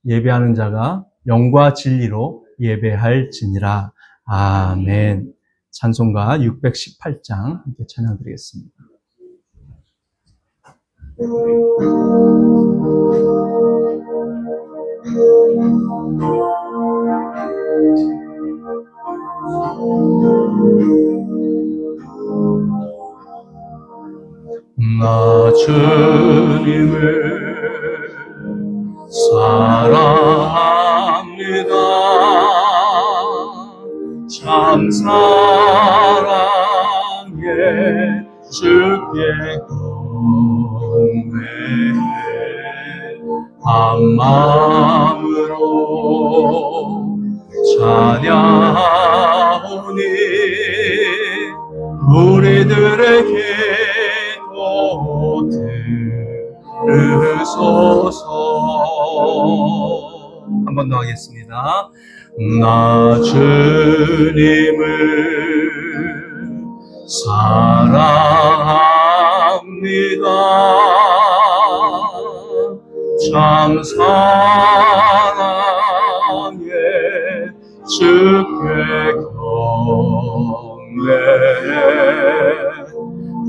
예배하는 자가 영과 진리로 예배할지니라. 아멘. 찬송가 618장 함께 찬양드리겠습니다. 나 주님을 사랑합니다. 참 사랑에 주께 공배해 한 마음으로 찬양하오니 우리들의 기도 들으소서. 한 번 더 하겠습니다. 나 주님을 사랑합니다. 참 사랑에 주께 경배해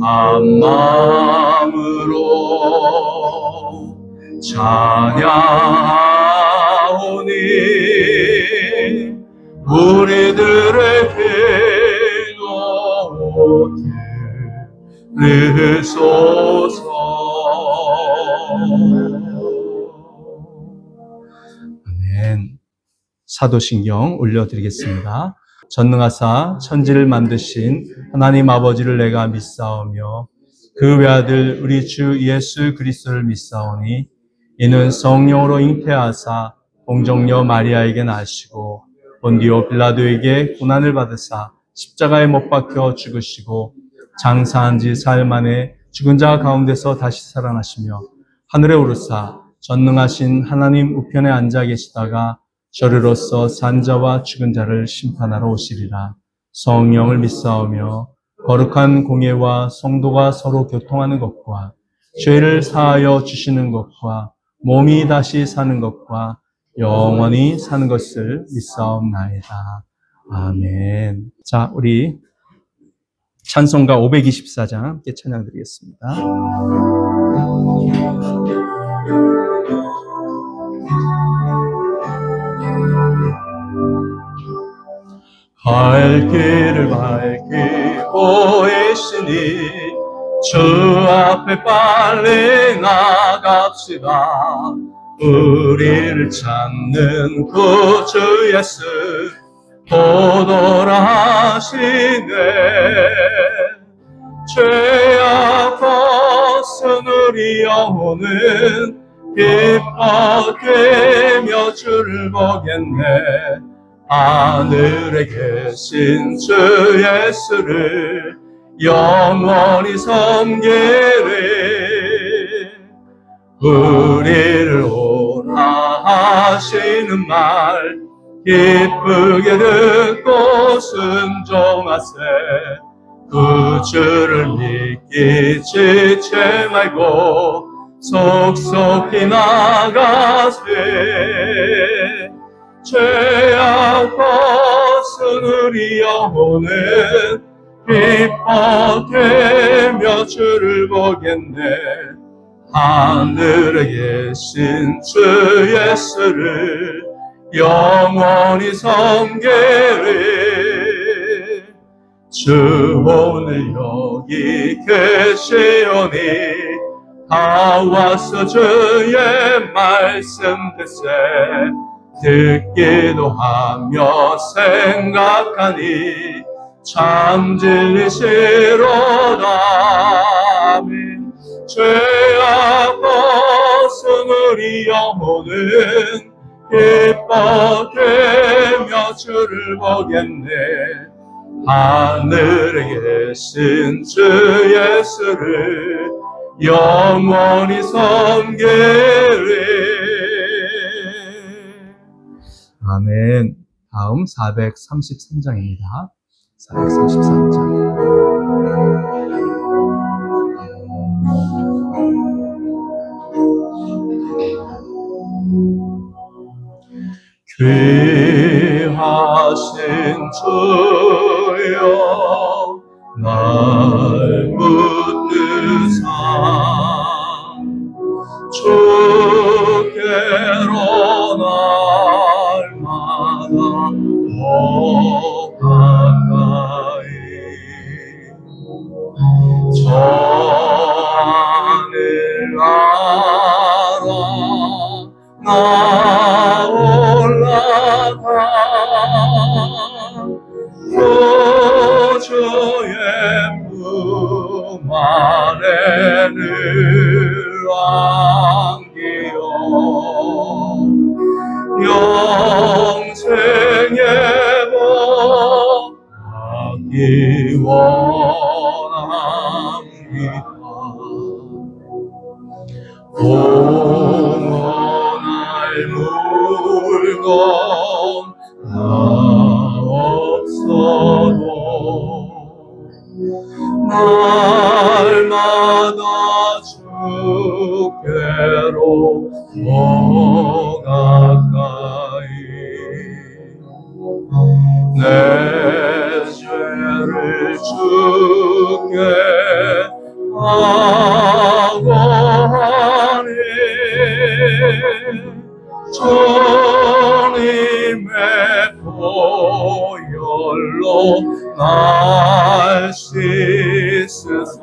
한 마음으로 찬양하오니 우리들의 기도 들으소서. 아멘. 사도신경 올려드리겠습니다. 전능하사 천지를 만드신 하나님 아버지를 내가 믿사오며 그 외아들 우리 주 예수 그리스도를 믿사오니 이는 성령으로 잉태하사 동정녀 마리아에게 나시고 본디오 빌라도에게 고난을 받으사 십자가에 못 박혀 죽으시고 장사한 지 사흘 만에 죽은 자 가운데서 다시 살아나시며 하늘에 오르사 전능하신 하나님 우편에 앉아 계시다가 저리로서 산자와 죽은 자를 심판하러 오시리라. 성령을 믿사오며 거룩한 공예와 성도가 서로 교통하는 것과 죄를 사하여 주시는 것과 몸이 다시 사는 것과 영원히 사는 것을 믿사옵나이다. 아멘. 자, 우리 찬송가 524장 함께 찬양드리겠습니다. 갈 길을 밝히고 계시니 주 앞에 빨리 나갑시다. 우리를 찾는 구주 예수 보도라 하시네. 죄악 벗은 우리 영혼은 기뻐되며 주를 보겠네. 하늘에 계신 주 예수를 영원히 섬기리. 우리를 오라 하시는 말 기쁘게 듣고 순종하세. 구주를 믿기 지체 말고 속속히 나가세. 죄악 벗은 우리 영혼은 기뻐되며 주를 보겠네. 하늘에 계신 주 예수를 영원히 섬기리. 주 오늘 여기 계시오니 다 와서 주의 말씀 듣세. 듣기도 하며 생각하니 참 진리시로다. 아멘. 죄악 벗은 우리 영혼은 기뻐되며 주를 보겠네. 하늘에 계신 주 예수를 영원히 섬기리. 아멘. 다음 433장입니다. 433장. 귀하신 주여 날 붙드사 주께로 날마다 더 가까이 저 하늘 나라 나 올라가 그 주의 품 안에 늘 안기어 영생의 복 받기 원합니다. 공헌할 물건 다 없어도 날마다 주께로 더 가까이 내 죄를 주께 하고하니 주님의 보혈로 날 씻으사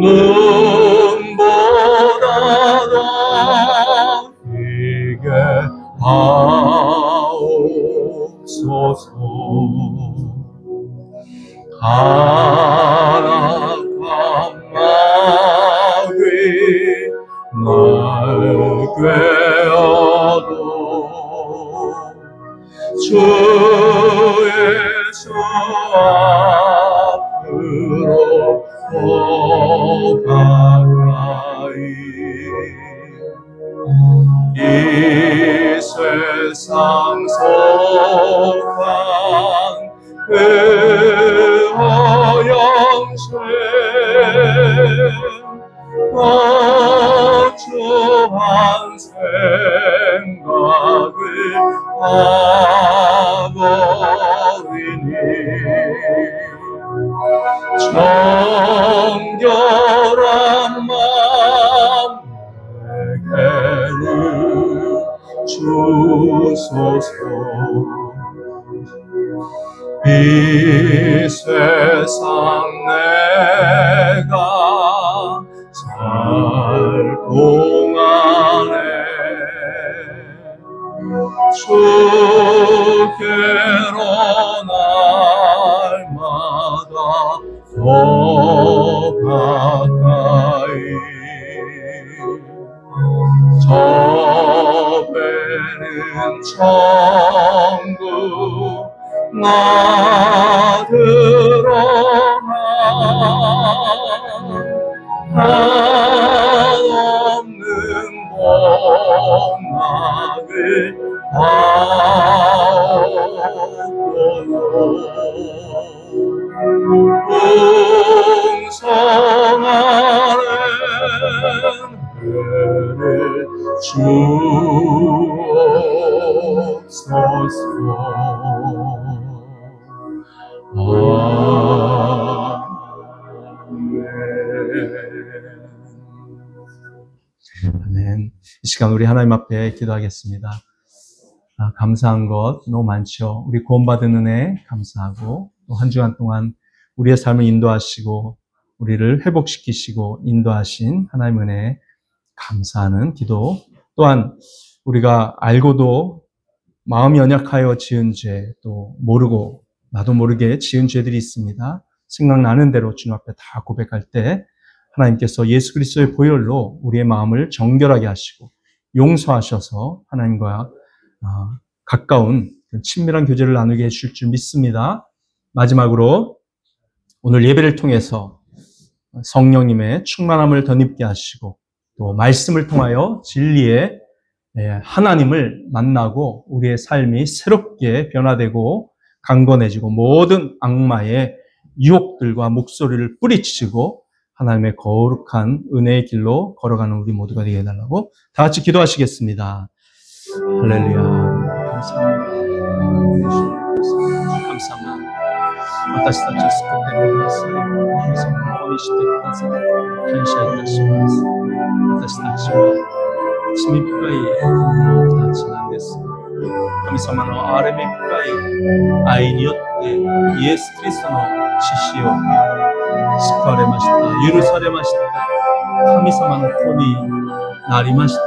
눈보다 더 희게 하옵소서. 가락한 마귀 날 꿰어도 주의 수 앞으로 더 가까이 이 세상 속한 그 허영생 거추한 생각을 하버리니 정결한 마음 내게는 주소서. 이 세상 내가 살 동안에 주께로 날마다 더 가까이 저 배는 천국 나 들어가 한없는 복락을 하옵소서. 풍성하는 은혜를 주옵소서. 아멘. 이 시간 우리 하나님 앞에 기도하겠습니다. 감사한 것 너무 많죠. 우리 구원받은 은혜 감사하고 또 한 주간 동안 우리의 삶을 인도하시고 우리를 회복시키시고 인도하신 하나님 은혜에 감사하는 기도, 또한 우리가 알고도 마음이 연약하여 지은 죄, 또 모르고 나도 모르게 지은 죄들이 있습니다. 생각나는 대로 주님 앞에 다 고백할 때 하나님께서 예수 그리스도의 보혈로 우리의 마음을 정결하게 하시고 용서하셔서 하나님과 가까운 친밀한 교제를 나누게 해주실 줄 믿습니다. 마지막으로 오늘 예배를 통해서 성령님의 충만함을 덧입게 하시고 또 말씀을 통하여 진리의 하나님을 만나고 우리의 삶이 새롭게 변화되고 강건해지고 모든 악마의 유혹들과 목소리를 뿌리치고 하나님의 거룩한 은혜의 길로 걸어가는 우리 모두가 되게 해달라고 다 같이 기도하시겠습니다. 할렐루야. 감사합니다. 감사합니다. 私たちを救ってください。神様の子にしてください。感謝いたします。私たちは罪深い者たちなんです。神様の憐れみ深い愛によってイエス・キリストの血潮を救われました。許されました。神様の子になりました。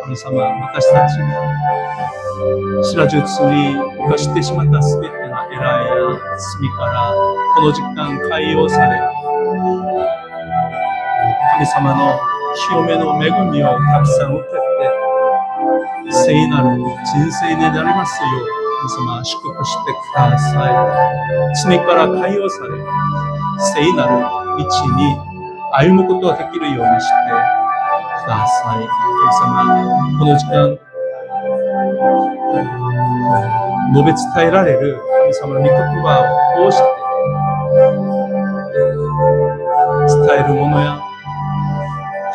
神様、私たちが知らずに犯してしまったすべてのエラーや罪からこの時間解放され、神様の清めの恵みをたくさん受けて聖なる人生になりますよう神様祝福してください。罪から解放され聖なる道に歩むことができるようにしてください。神様、この時間述べ伝えられる神様の御言葉を通して伝える者や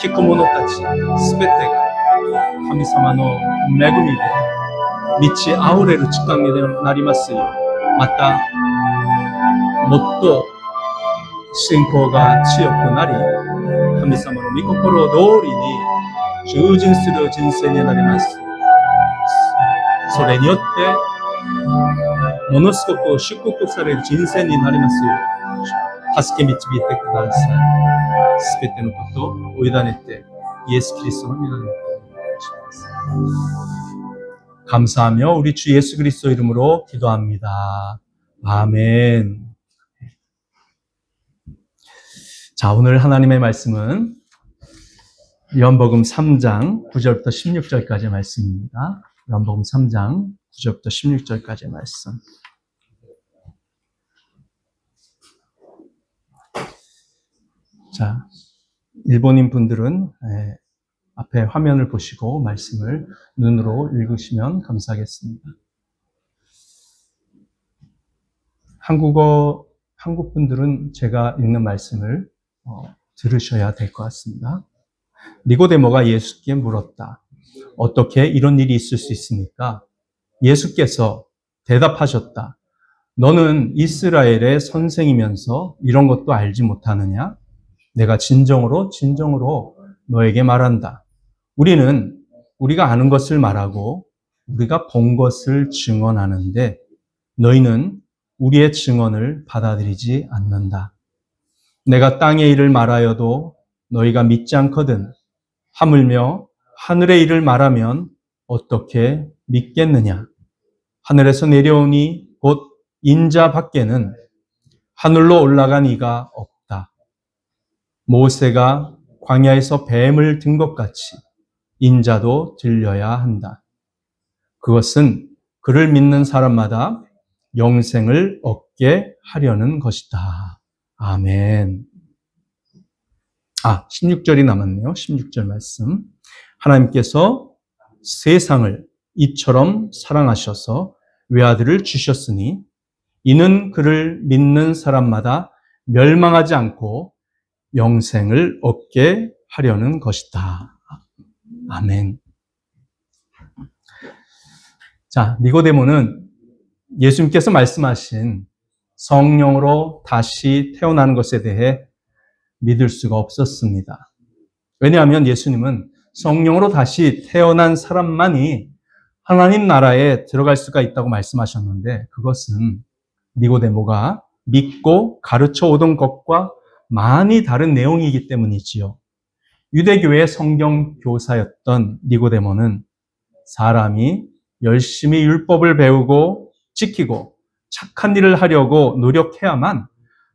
聞く者たちすべてが神様の恵みで満ち溢れる時間になりますよう、またもっと信仰が強くなり、神様の御心通りに従順する人生になります。それによってものすごく祝福される人生になりますよう、助け導いてください。すべてのことをお委ねてイエス・キリストの皆にお願いします。감사하며 우리 주 예수 그리스도 이름으로 기도합니다. 아멘. 자, 오늘 하나님의 말씀은 요한복음 3장 9절부터 16절까지의 말씀입니다. 요한복음 3장 9절부터 16절까지의 말씀. 자, 일본인 분들은 앞에 화면을 보시고 말씀을 눈으로 읽으시면 감사하겠습니다. 한국 분들은 제가 읽는 말씀을 들으셔야 될 것 같습니다. 니고데모가 예수께 물었다. 어떻게 이런 일이 있을 수 있습니까? 예수께서 대답하셨다. 너는 이스라엘의 선생이면서 이런 것도 알지 못하느냐? 내가 진정으로 너에게 말한다. 우리는 우리가 아는 것을 말하고 우리가 본 것을 증언하는데 너희는 우리의 증언을 받아들이지 않는다. 내가 땅의 일을 말하여도 너희가 믿지 않거든. 하물며 하늘의 일을 말하면 어떻게 믿겠느냐? 하늘에서 내려오니 곧 인자 밖에는 하늘로 올라간 이가 없다. 모세가 광야에서 뱀을 든 것 같이 인자도 들려야 한다. 그것은 그를 믿는 사람마다 영생을 얻게 하려는 것이다. 아멘. 16절이 남았네요. 16절 말씀. 하나님께서 세상을 이처럼 사랑하셔서 외아들을 주셨으니 이는 그를 믿는 사람마다 멸망하지 않고 영생을 얻게 하려는 것이다. 아멘. 자, 니고데모는 예수님께서 말씀하신 성령으로 다시 태어나는 것에 대해 믿을 수가 없었습니다. 왜냐하면 예수님은 성령으로 다시 태어난 사람만이 하나님 나라에 들어갈 수가 있다고 말씀하셨는데 그것은 니고데모가 믿고 가르쳐 오던 것과 많이 다른 내용이기 때문이지요. 유대교의 성경 교사였던 니고데모는 사람이 열심히 율법을 배우고 지키고 착한 일을 하려고 노력해야만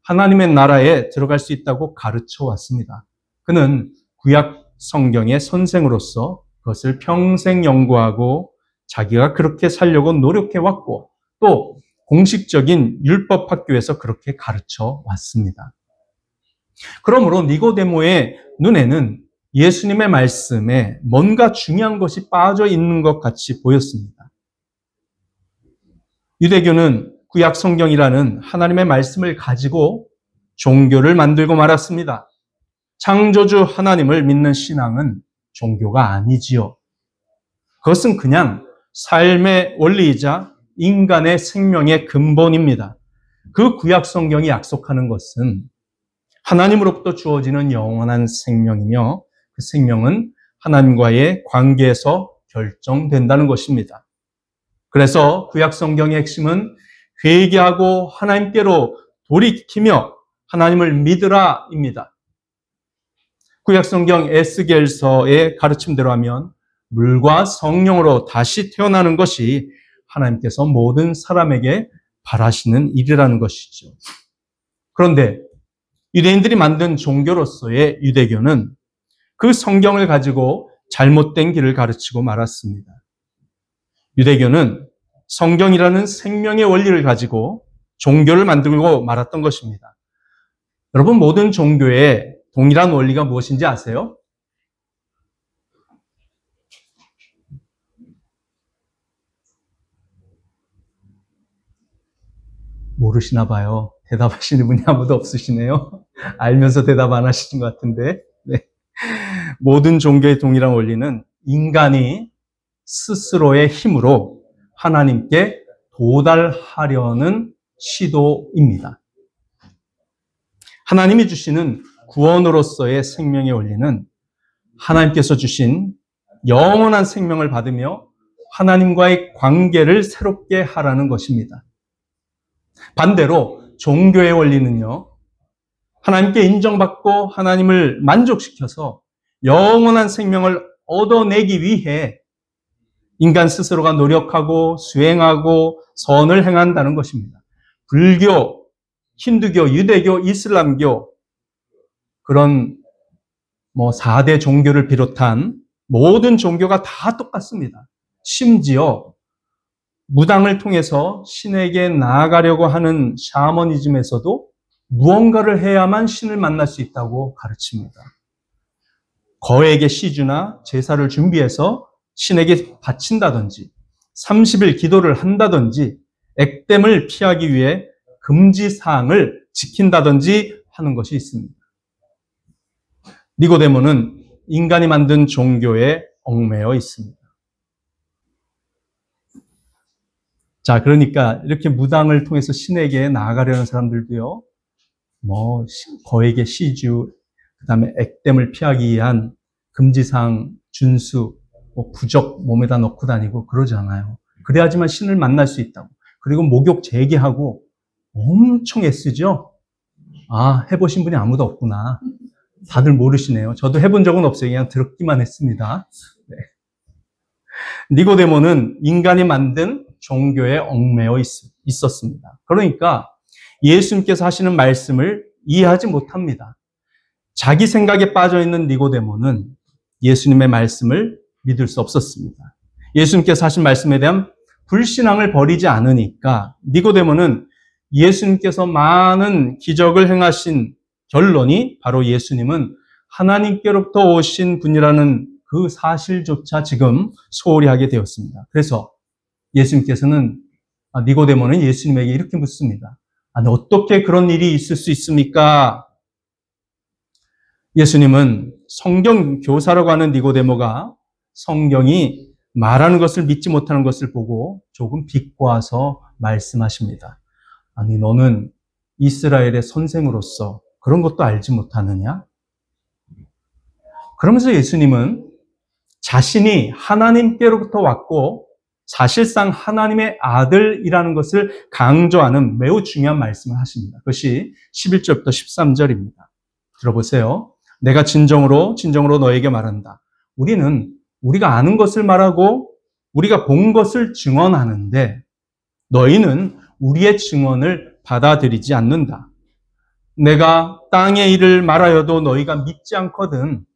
하나님의 나라에 들어갈 수 있다고 가르쳐 왔습니다. 그는 구약 성경의 선생으로서 그것을 평생 연구하고 자기가 그렇게 살려고 노력해 왔고 또 공식적인 율법 학교에서 그렇게 가르쳐 왔습니다. 그러므로 니고데모의 눈에는 예수님의 말씀에 뭔가 중요한 것이 빠져 있는 것 같이 보였습니다. 유대교는 구약 성경이라는 하나님의 말씀을 가지고 종교를 만들고 말았습니다. 창조주 하나님을 믿는 신앙은 종교가 아니지요. 그것은 그냥 삶의 원리이자 인간의 생명의 근본입니다. 그 구약 성경이 약속하는 것은 하나님으로부터 주어지는 영원한 생명이며 그 생명은 하나님과의 관계에서 결정된다는 것입니다. 그래서 구약 성경의 핵심은 회개하고 하나님께로 돌이키며 하나님을 믿으라입니다. 구약 성경 에스겔서의 가르침대로 하면 물과 성령으로 다시 태어나는 것이 하나님께서 모든 사람에게 바라시는 일이라는 것이죠. 그런데 유대인들이 만든 종교로서의 유대교는 그 성경을 가지고 잘못된 길을 가르치고 말았습니다. 유대교는 성경이라는 생명의 원리를 가지고 종교를 만들고 말았던 것입니다. 여러분, 모든 종교의 동일한 원리가 무엇인지 아세요? 모르시나 봐요. 대답하시는 분이 아무도 없으시네요. 알면서 대답 안 하시는 것 같은데. 네. 모든 종교의 동일한 원리는 인간이 스스로의 힘으로 하나님께 도달하려는 시도입니다. 하나님이 주시는 구원으로서의 생명의 원리는 하나님께서 주신 영원한 생명을 받으며 하나님과의 관계를 새롭게 하라는 것입니다. 반대로 종교의 원리는요, 하나님께 인정받고 하나님을 만족시켜서 영원한 생명을 얻어내기 위해 인간 스스로가 노력하고 수행하고 선을 행한다는 것입니다. 불교, 힌두교, 유대교, 이슬람교, 그런 4대 종교를 비롯한 모든 종교가 다 똑같습니다. 심지어 무당을 통해서 신에게 나아가려고 하는 샤머니즘에서도 무언가를 해야만 신을 만날 수 있다고 가르칩니다. 거액의 시주나 제사를 준비해서 신에게 바친다든지 30일 기도를 한다든지 액땜을 피하기 위해 금지사항을 지킨다든지 하는 것이 있습니다. 니고데모는 인간이 만든 종교에 얽매여 있습니다. 자, 그러니까 이렇게 무당을 통해서 신에게 나아가려는 사람들도요, 거액의 시주, 그 다음에 액땜을 피하기 위한 금지사항 준수, 부적 몸에다 넣고 다니고 그러지 않아요. 그래야지만 신을 만날 수 있다고. 그리고 목욕 재개하고 엄청 애쓰죠? 아, 해보신 분이 아무도 없구나. 다들 모르시네요. 저도 해본 적은 없어요. 그냥 들었기만 했습니다. 네. 니고데모는 인간이 만든 종교에 얽매여 있었습니다. 그러니까 예수님께서 하시는 말씀을 이해하지 못합니다. 자기 생각에 빠져있는 니고데모는 예수님의 말씀을 믿을 수 없었습니다. 예수님께서 하신 말씀에 대한 불신앙을 버리지 않으니까 니고데모는 예수님께서 많은 기적을 행하신 결론이 바로 예수님은 하나님께로부터 오신 분이라는 그 사실조차 지금 소홀히 하게 되었습니다. 그래서 예수님께서는 니고데모는 예수님에게 이렇게 묻습니다. 아니, 어떻게 그런 일이 있을 수 있습니까? 예수님은 성경 교사라고 하는 니고데모가 성경이 말하는 것을 믿지 못하는 것을 보고 조금 비꼬아서 말씀하십니다. 아니, 너는 이스라엘의 선생으로서 그런 것도 알지 못하느냐? 그러면서 예수님은 자신이 하나님께로부터 왔고 사실상 하나님의 아들이라는 것을 강조하는 매우 중요한 말씀을 하십니다. 그것이 11절부터 13절입니다. 들어보세요. 내가 진정으로 너에게 말한다. 우리가 아는 것을 말하고 우리가 본 것을 증언하는데 너희는 우리의 증언을 받아들이지 않는다. 내가 땅의 일을 말하여도 너희가 믿지 않거든.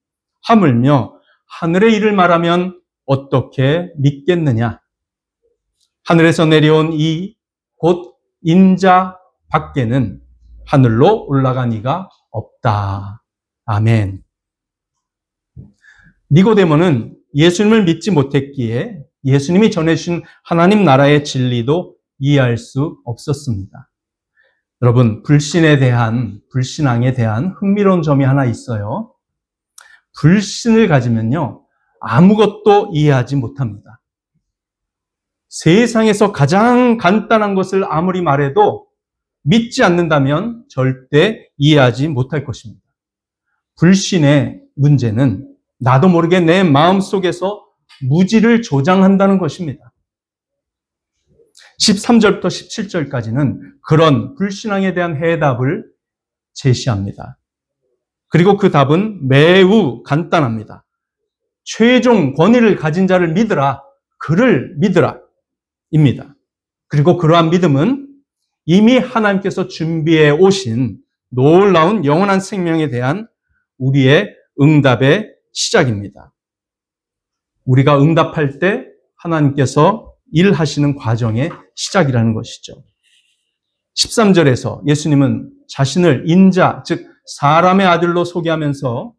하물며 하늘의 일을 말하면 어떻게 믿겠느냐? 하늘에서 내려온 이 곧 인자 밖에는 하늘로 올라간 이가 없다. 아멘. 니고데모는 예수님을 믿지 못했기에 예수님이 전해주신 하나님 나라의 진리도 이해할 수 없었습니다. 여러분, 불신앙에 대한 흥미로운 점이 하나 있어요. 불신을 가지면요, 아무것도 이해하지 못합니다. 세상에서 가장 간단한 것을 아무리 말해도 믿지 않는다면 절대 이해하지 못할 것입니다. 불신의 문제는 나도 모르게 내 마음속에서 무지를 조장한다는 것입니다. 13절부터 17절까지는 그런 불신앙에 대한 해답을 제시합니다. 그리고 그 답은 매우 간단합니다. 최종 권위를 가진 자를 믿으라, 그를 믿으라 입니다. 그리고 그러한 믿음은 이미 하나님께서 준비해 오신 놀라운 영원한 생명에 대한 우리의 응답의 시작입니다. 우리가 응답할 때 하나님께서 일하시는 과정의 시작이라는 것이죠. 13절에서 예수님은 자신을 인자, 즉 사람의 아들로 소개하면서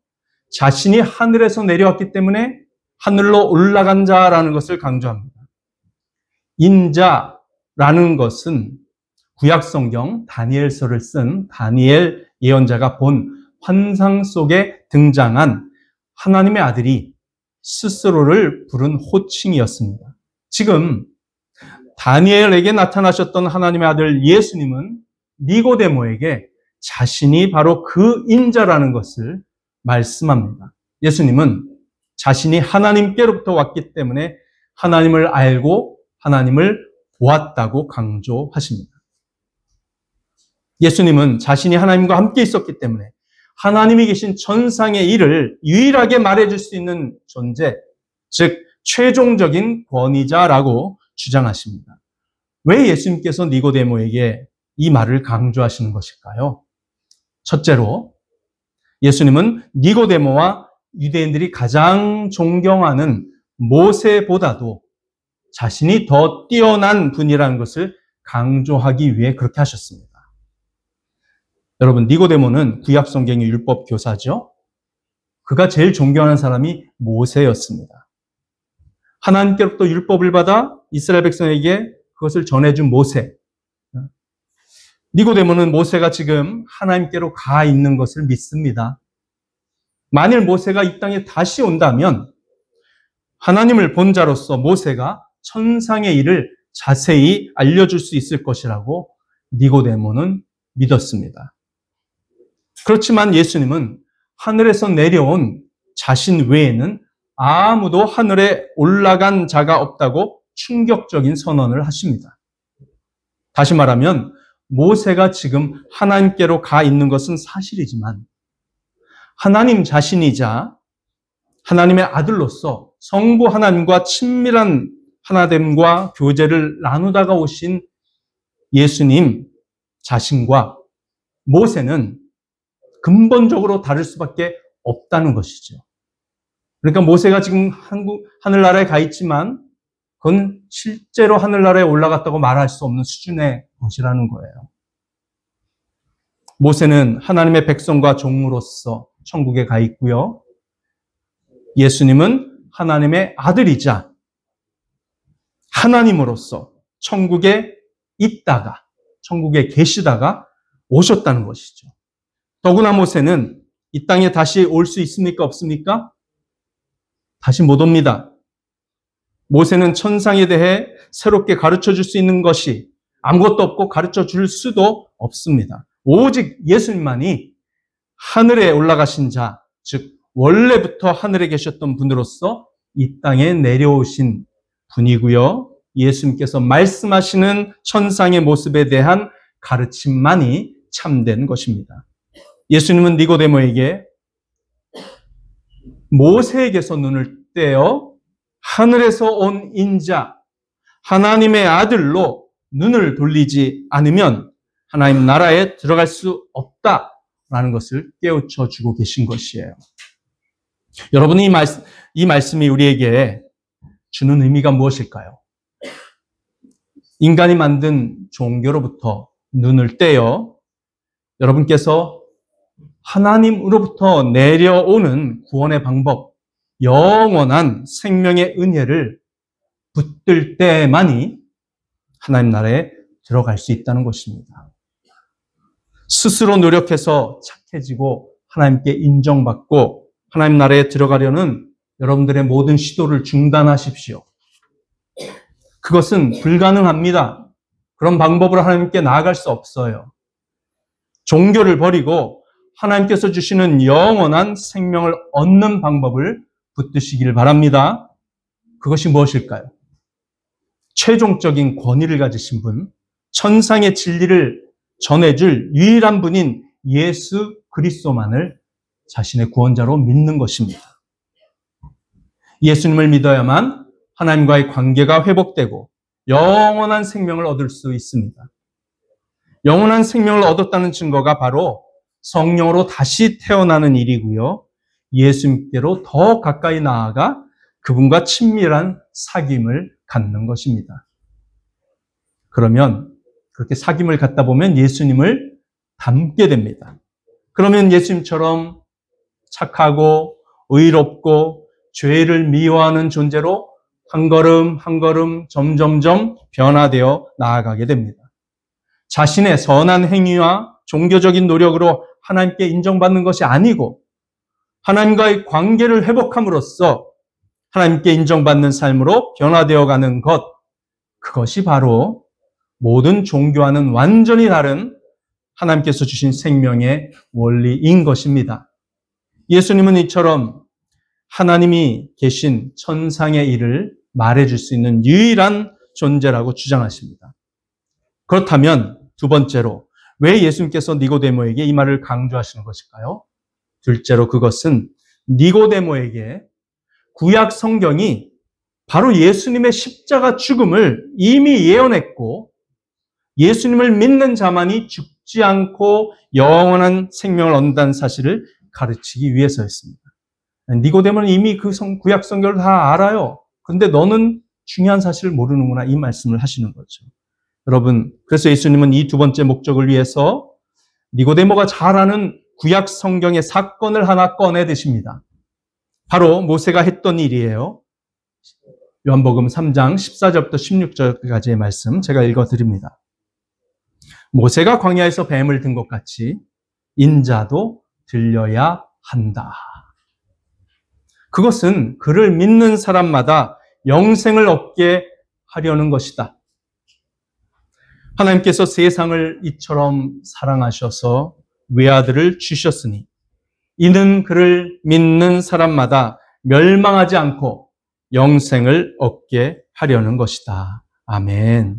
자신이 하늘에서 내려왔기 때문에 하늘로 올라간 자라는 것을 강조합니다. 인자라는 것은 구약성경 다니엘서를 쓴 다니엘 예언자가 본 환상 속에 등장한 하나님의 아들이 스스로를 부른 호칭이었습니다. 지금 다니엘에게 나타나셨던 하나님의 아들 예수님은 니고데모에게 자신이 바로 그 인자라는 것을 말씀합니다. 예수님은 자신이 하나님께로부터 왔기 때문에 하나님을 알고 하나님을 보았다고 강조하십니다. 예수님은 자신이 하나님과 함께 있었기 때문에 하나님이 계신 천상의 일을 유일하게 말해줄 수 있는 존재, 즉 최종적인 권위자라고 주장하십니다. 왜 예수님께서 니고데모에게 이 말을 강조하시는 것일까요? 첫째로 예수님은 니고데모와 유대인들이 가장 존경하는 모세보다도 자신이 더 뛰어난 분이라는 것을 강조하기 위해 그렇게 하셨습니다. 여러분, 니고데모는 구약성경의 율법 교사죠. 그가 제일 존경하는 사람이 모세였습니다. 하나님께로부터 율법을 받아 이스라엘 백성에게 그것을 전해준 모세. 니고데모는 모세가 지금 하나님께로 가 있는 것을 믿습니다. 만일 모세가 이 땅에 다시 온다면 하나님을 본 자로서 모세가 천상의 일을 자세히 알려줄 수 있을 것이라고 니고데모는 믿었습니다. 그렇지만 예수님은 하늘에서 내려온 자신 외에는 아무도 하늘에 올라간 자가 없다고 충격적인 선언을 하십니다. 다시 말하면 모세가 지금 하나님께로 가 있는 것은 사실이지만 하나님 자신이자 하나님의 아들로서 성부 하나님과 친밀한 하나됨과 교제를 나누다가 오신 예수님 자신과 모세는 근본적으로 다를 수밖에 없다는 것이죠. 그러니까 모세가 지금 하늘나라에 가 있지만 그건 실제로 하늘나라에 올라갔다고 말할 수 없는 수준의 것이라는 거예요. 모세는 하나님의 백성과 종으로서 천국에 가 있고요. 예수님은 하나님의 아들이자 하나님으로서 천국에 있다가, 천국에 계시다가 오셨다는 것이죠. 더구나 모세는 이 땅에 다시 올 수 있습니까? 없습니까? 다시 못 옵니다. 모세는 천상에 대해 새롭게 가르쳐 줄 수 있는 것이 아무것도 없고 가르쳐 줄 수도 없습니다. 오직 예수님만이 하늘에 올라가신 자, 즉 원래부터 하늘에 계셨던 분으로서 이 땅에 내려오신 분이고요. 예수님께서 말씀하시는 천상의 모습에 대한 가르침만이 참된 것입니다. 예수님은 니고데모에게 모세에게서 눈을 떼어 하늘에서 온 인자, 하나님의 아들로 눈을 돌리지 않으면 하나님 나라에 들어갈 수 없다라는 것을 깨우쳐 주고 계신 것이에요. 여러분, 이 말씀이 우리에게 주는 의미가 무엇일까요? 인간이 만든 종교로부터 눈을 떼어 여러분께서 하나님으로부터 내려오는 구원의 방법, 영원한 생명의 은혜를 붙들 때만이 하나님 나라에 들어갈 수 있다는 것입니다. 스스로 노력해서 착해지고 하나님께 인정받고 하나님 나라에 들어가려는 여러분들의 모든 시도를 중단하십시오. 그것은 불가능합니다. 그런 방법으로 하나님께 나아갈 수 없어요. 종교를 버리고 하나님께서 주시는 영원한 생명을 얻는 방법을 붙드시기를 바랍니다. 그것이 무엇일까요? 최종적인 권위를 가지신 분, 천상의 진리를 전해줄 유일한 분인 예수 그리스도만을 자신의 구원자로 믿는 것입니다. 예수님을 믿어야만 하나님과의 관계가 회복되고 영원한 생명을 얻을 수 있습니다. 영원한 생명을 얻었다는 증거가 바로 성령으로 다시 태어나는 일이고요. 예수님께로 더 가까이 나아가 그분과 친밀한 사귐을 갖는 것입니다. 그러면 그렇게 사귐을 갖다 보면 예수님을 닮게 됩니다. 그러면 예수님처럼 착하고 의롭고 죄를 미워하는 존재로 한 걸음 한 걸음 점점점 변화되어 나아가게 됩니다. 자신의 선한 행위와 종교적인 노력으로 하나님께 인정받는 것이 아니고 하나님과의 관계를 회복함으로써 하나님께 인정받는 삶으로 변화되어 가는 것, 그것이 바로 모든 종교와는 완전히 다른 하나님께서 주신 생명의 원리인 것입니다. 예수님은 이처럼 하나님이 계신 천상의 일을 말해줄 수 있는 유일한 존재라고 주장하십니다. 그렇다면 두 번째로 왜 예수님께서 니고데모에게 이 말을 강조하시는 것일까요? 둘째로 그것은 니고데모에게 구약 성경이 바로 예수님의 십자가 죽음을 이미 예언했고 예수님을 믿는 자만이 죽지 않고 영원한 생명을 얻는다는 사실을 가르치기 위해서였습니다. 니고데모는 이미 그 구약 성경을 다 알아요. 그런데 너는 중요한 사실을 모르는구나, 이 말씀을 하시는 거죠. 여러분, 그래서 예수님은 이 두 번째 목적을 위해서 니고데모가 잘 아는 구약 성경의 사건을 하나 꺼내 드십니다. 바로 모세가 했던 일이에요. 요한복음 3장 14절부터 16절까지의 말씀 제가 읽어드립니다. 모세가 광야에서 뱀을 든 것 같이 인자도 들려야 한다. 그것은 그를 믿는 사람마다 영생을 얻게 하려는 것이다. 하나님께서 세상을 이처럼 사랑하셔서 외아들을 주셨으니 이는 그를 믿는 사람마다 멸망하지 않고 영생을 얻게 하려는 것이다. 아멘.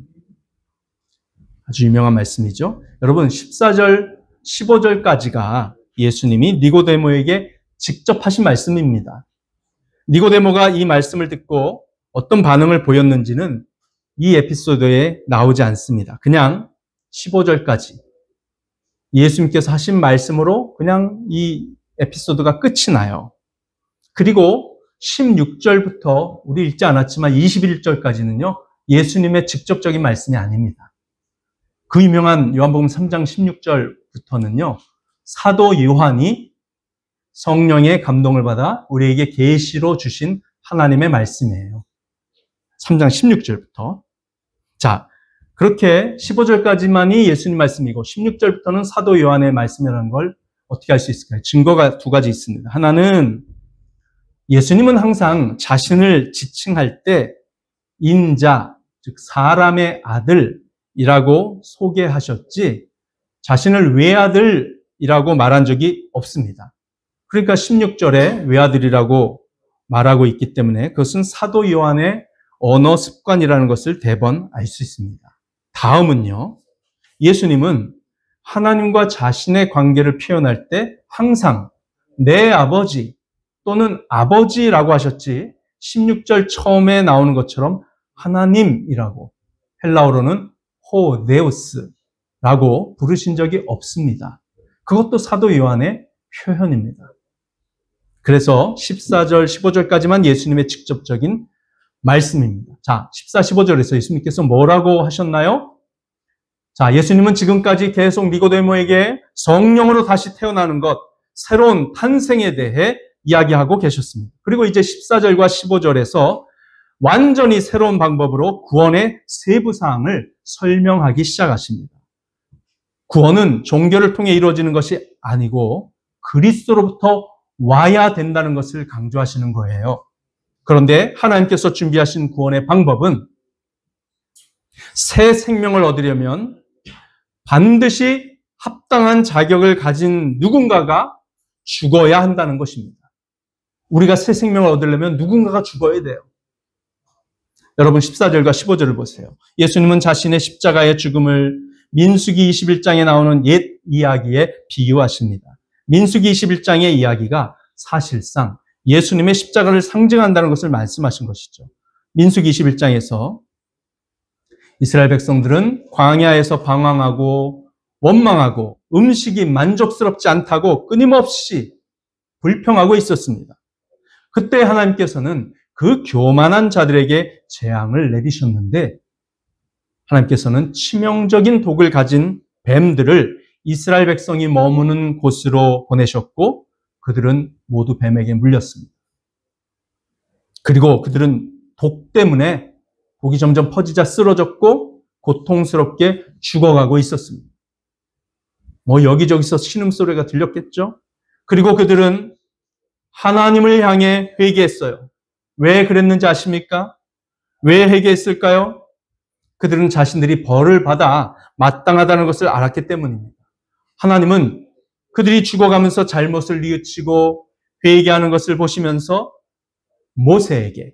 아주 유명한 말씀이죠. 여러분, 14절, 15절까지가 예수님이 니고데모에게 직접 하신 말씀입니다. 니고데모가 이 말씀을 듣고 어떤 반응을 보였는지는 이 에피소드에 나오지 않습니다. 그냥 15절까지 예수님께서 하신 말씀으로 그냥 이 에피소드가 끝이 나요. 그리고 16절부터 우리 읽지 않았지만 21절까지는요, 예수님의 직접적인 말씀이 아닙니다. 그 유명한 요한복음 3장 16절부터는요, 사도 요한이 성령의 감동을 받아 우리에게 계시로 주신 하나님의 말씀이에요. 3장 16절부터. 자, 그렇게 15절까지만이 예수님 말씀이고 16절부터는 사도 요한의 말씀이라는 걸 어떻게 알 수 있을까요? 증거가 두 가지 있습니다. 하나는 예수님은 항상 자신을 지칭할 때 인자, 즉 사람의 아들이라고 소개하셨지 자신을 외아들이라고 말한 적이 없습니다. 그러니까 16절에 외아들이라고 말하고 있기 때문에 그것은 사도 요한의 언어 습관이라는 것을 대번 알 수 있습니다. 다음은요, 예수님은 하나님과 자신의 관계를 표현할 때 항상 내 아버지 또는 아버지라고 하셨지 16절 처음에 나오는 것처럼 하나님이라고 헬라어로는 호네우스라고 부르신 적이 없습니다. 그것도 사도 요한의 표현입니다. 그래서 14절, 15절까지만 예수님의 직접적인 말씀입니다. 자, 14, 15절에서 예수님께서 뭐라고 하셨나요? 자, 예수님은 지금까지 계속 니고데모에게 성령으로 다시 태어나는 것, 새로운 탄생에 대해 이야기하고 계셨습니다. 그리고 이제 14절과 15절에서 완전히 새로운 방법으로 구원의 세부 사항을 설명하기 시작하십니다. 구원은 종교를 통해 이루어지는 것이 아니고 그리스도로부터 와야 된다는 것을 강조하시는 거예요. 그런데 하나님께서 준비하신 구원의 방법은 새 생명을 얻으려면 반드시 합당한 자격을 가진 누군가가 죽어야 한다는 것입니다. 우리가 새 생명을 얻으려면 누군가가 죽어야 돼요. 여러분 14절과 15절을 보세요. 예수님은 자신의 십자가의 죽음을 민수기 21장에 나오는 옛 이야기에 비유하십니다. 민수기 21장의 이야기가 사실상 예수님의 십자가를 상징한다는 것을 말씀하신 것이죠. 민수기 21장에서 이스라엘 백성들은 광야에서 방황하고 원망하고 음식이 만족스럽지 않다고 끊임없이 불평하고 있었습니다. 그때 하나님께서는 그 교만한 자들에게 재앙을 내리셨는데 하나님께서는 치명적인 독을 가진 뱀들을 이스라엘 백성이 머무는 곳으로 보내셨고 그들은 모두 뱀에게 물렸습니다. 그리고 그들은 독 때문에 독이 점점 퍼지자 쓰러졌고 고통스럽게 죽어가고 있었습니다. 여기저기서 신음소리가 들렸겠죠? 그리고 그들은 하나님을 향해 회개했어요. 왜 그랬는지 아십니까? 왜 회개했을까요? 그들은 자신들이 벌을 받아 마땅하다는 것을 알았기 때문입니다. 하나님은 그들이 죽어가면서 잘못을 뉘우치고 회개하는 것을 보시면서 모세에게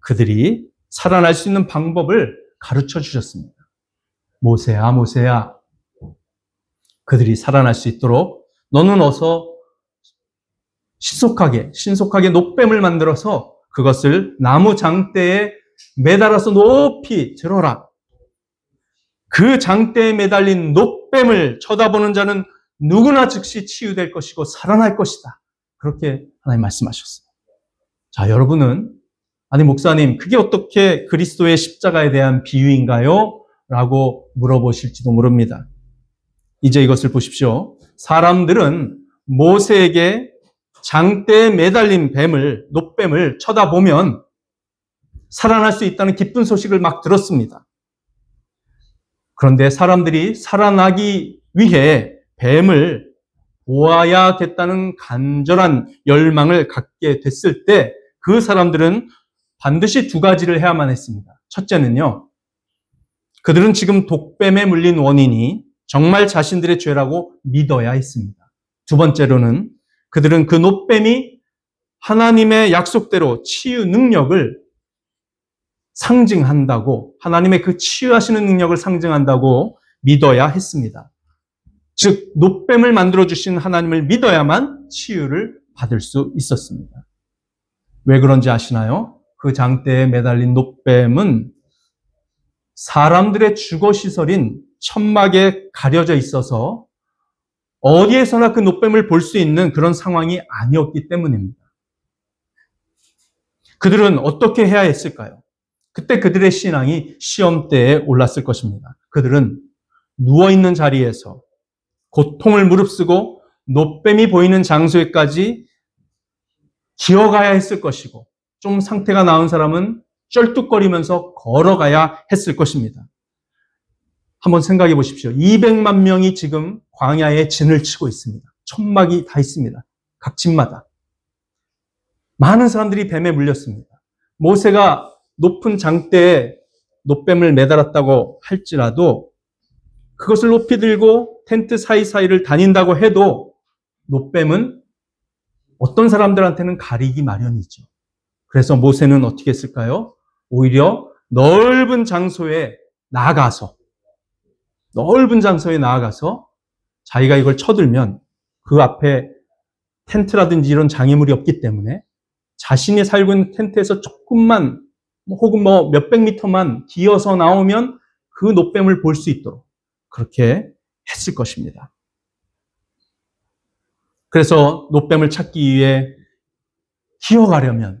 그들이 살아날 수 있는 방법을 가르쳐 주셨습니다. 모세야, 모세야, 그들이 살아날 수 있도록 너는 어서 신속하게 녹뱀을 만들어서 그것을 나무 장대에 매달아서 높이 들어라. 그 장대에 매달린 녹뱀을 쳐다보는 자는 누구나 즉시 치유될 것이고 살아날 것이다. 그렇게 하나님 말씀하셨어요. 자, 여러분은 아니 목사님 그게 어떻게 그리스도의 십자가에 대한 비유인가요? 라고 물어보실지도 모릅니다. 이제 이것을 보십시오. 사람들은 모세에게 장대에 매달린 녹뱀을 쳐다보면 살아날 수 있다는 기쁜 소식을 막 들었습니다. 그런데 사람들이 살아나기 위해 뱀을 보아야겠다는 간절한 열망을 갖게 됐을 때 그 사람들은 반드시 두 가지를 해야만 했습니다. 첫째는요, 그들은 지금 독뱀에 물린 원인이 정말 자신들의 죄라고 믿어야 했습니다. 두 번째로는 그들은 그 녹뱀이 하나님의 약속대로 치유 능력을 상징한다고, 하나님의 그 치유하시는 능력을 상징한다고 믿어야 했습니다. 즉, 녹뱀을 만들어주신 하나님을 믿어야만 치유를 받을 수 있었습니다. 왜 그런지 아시나요? 그 장대에 매달린 녹뱀은 사람들의 주거시설인 천막에 가려져 있어서 어디에서나 그 녹뱀을 볼 수 있는 그런 상황이 아니었기 때문입니다. 그들은 어떻게 해야 했을까요? 그때 그들의 신앙이 시험대에 올랐을 것입니다. 그들은 누워있는 자리에서 고통을 무릅쓰고 녹뱀이 보이는 장소에까지 기어가야 했을 것이고 좀 상태가 나은 사람은 쩔뚝거리면서 걸어가야 했을 것입니다. 한번 생각해 보십시오. 200만 명이 지금 광야에 진을 치고 있습니다. 천막이 다 있습니다. 각 집마다. 많은 사람들이 뱀에 물렸습니다. 모세가 높은 장대에 녹뱀을 매달았다고 할지라도 그것을 높이 들고 텐트 사이사이를 다닌다고 해도 녹뱀은 어떤 사람들한테는 가리기 마련이죠. 그래서 모세는 어떻게 했을까요? 오히려 넓은 장소에 나아가서 자기가 이걸 쳐들면 그 앞에 텐트라든지 이런 장애물이 없기 때문에 자신이 살고 있는 텐트에서 조금만 혹은 몇백 미터만 기어서 나오면 그 녹뱀을 볼 수 있도록 그렇게 했을 것입니다. 그래서 녹뱀을 찾기 위해 기어가려면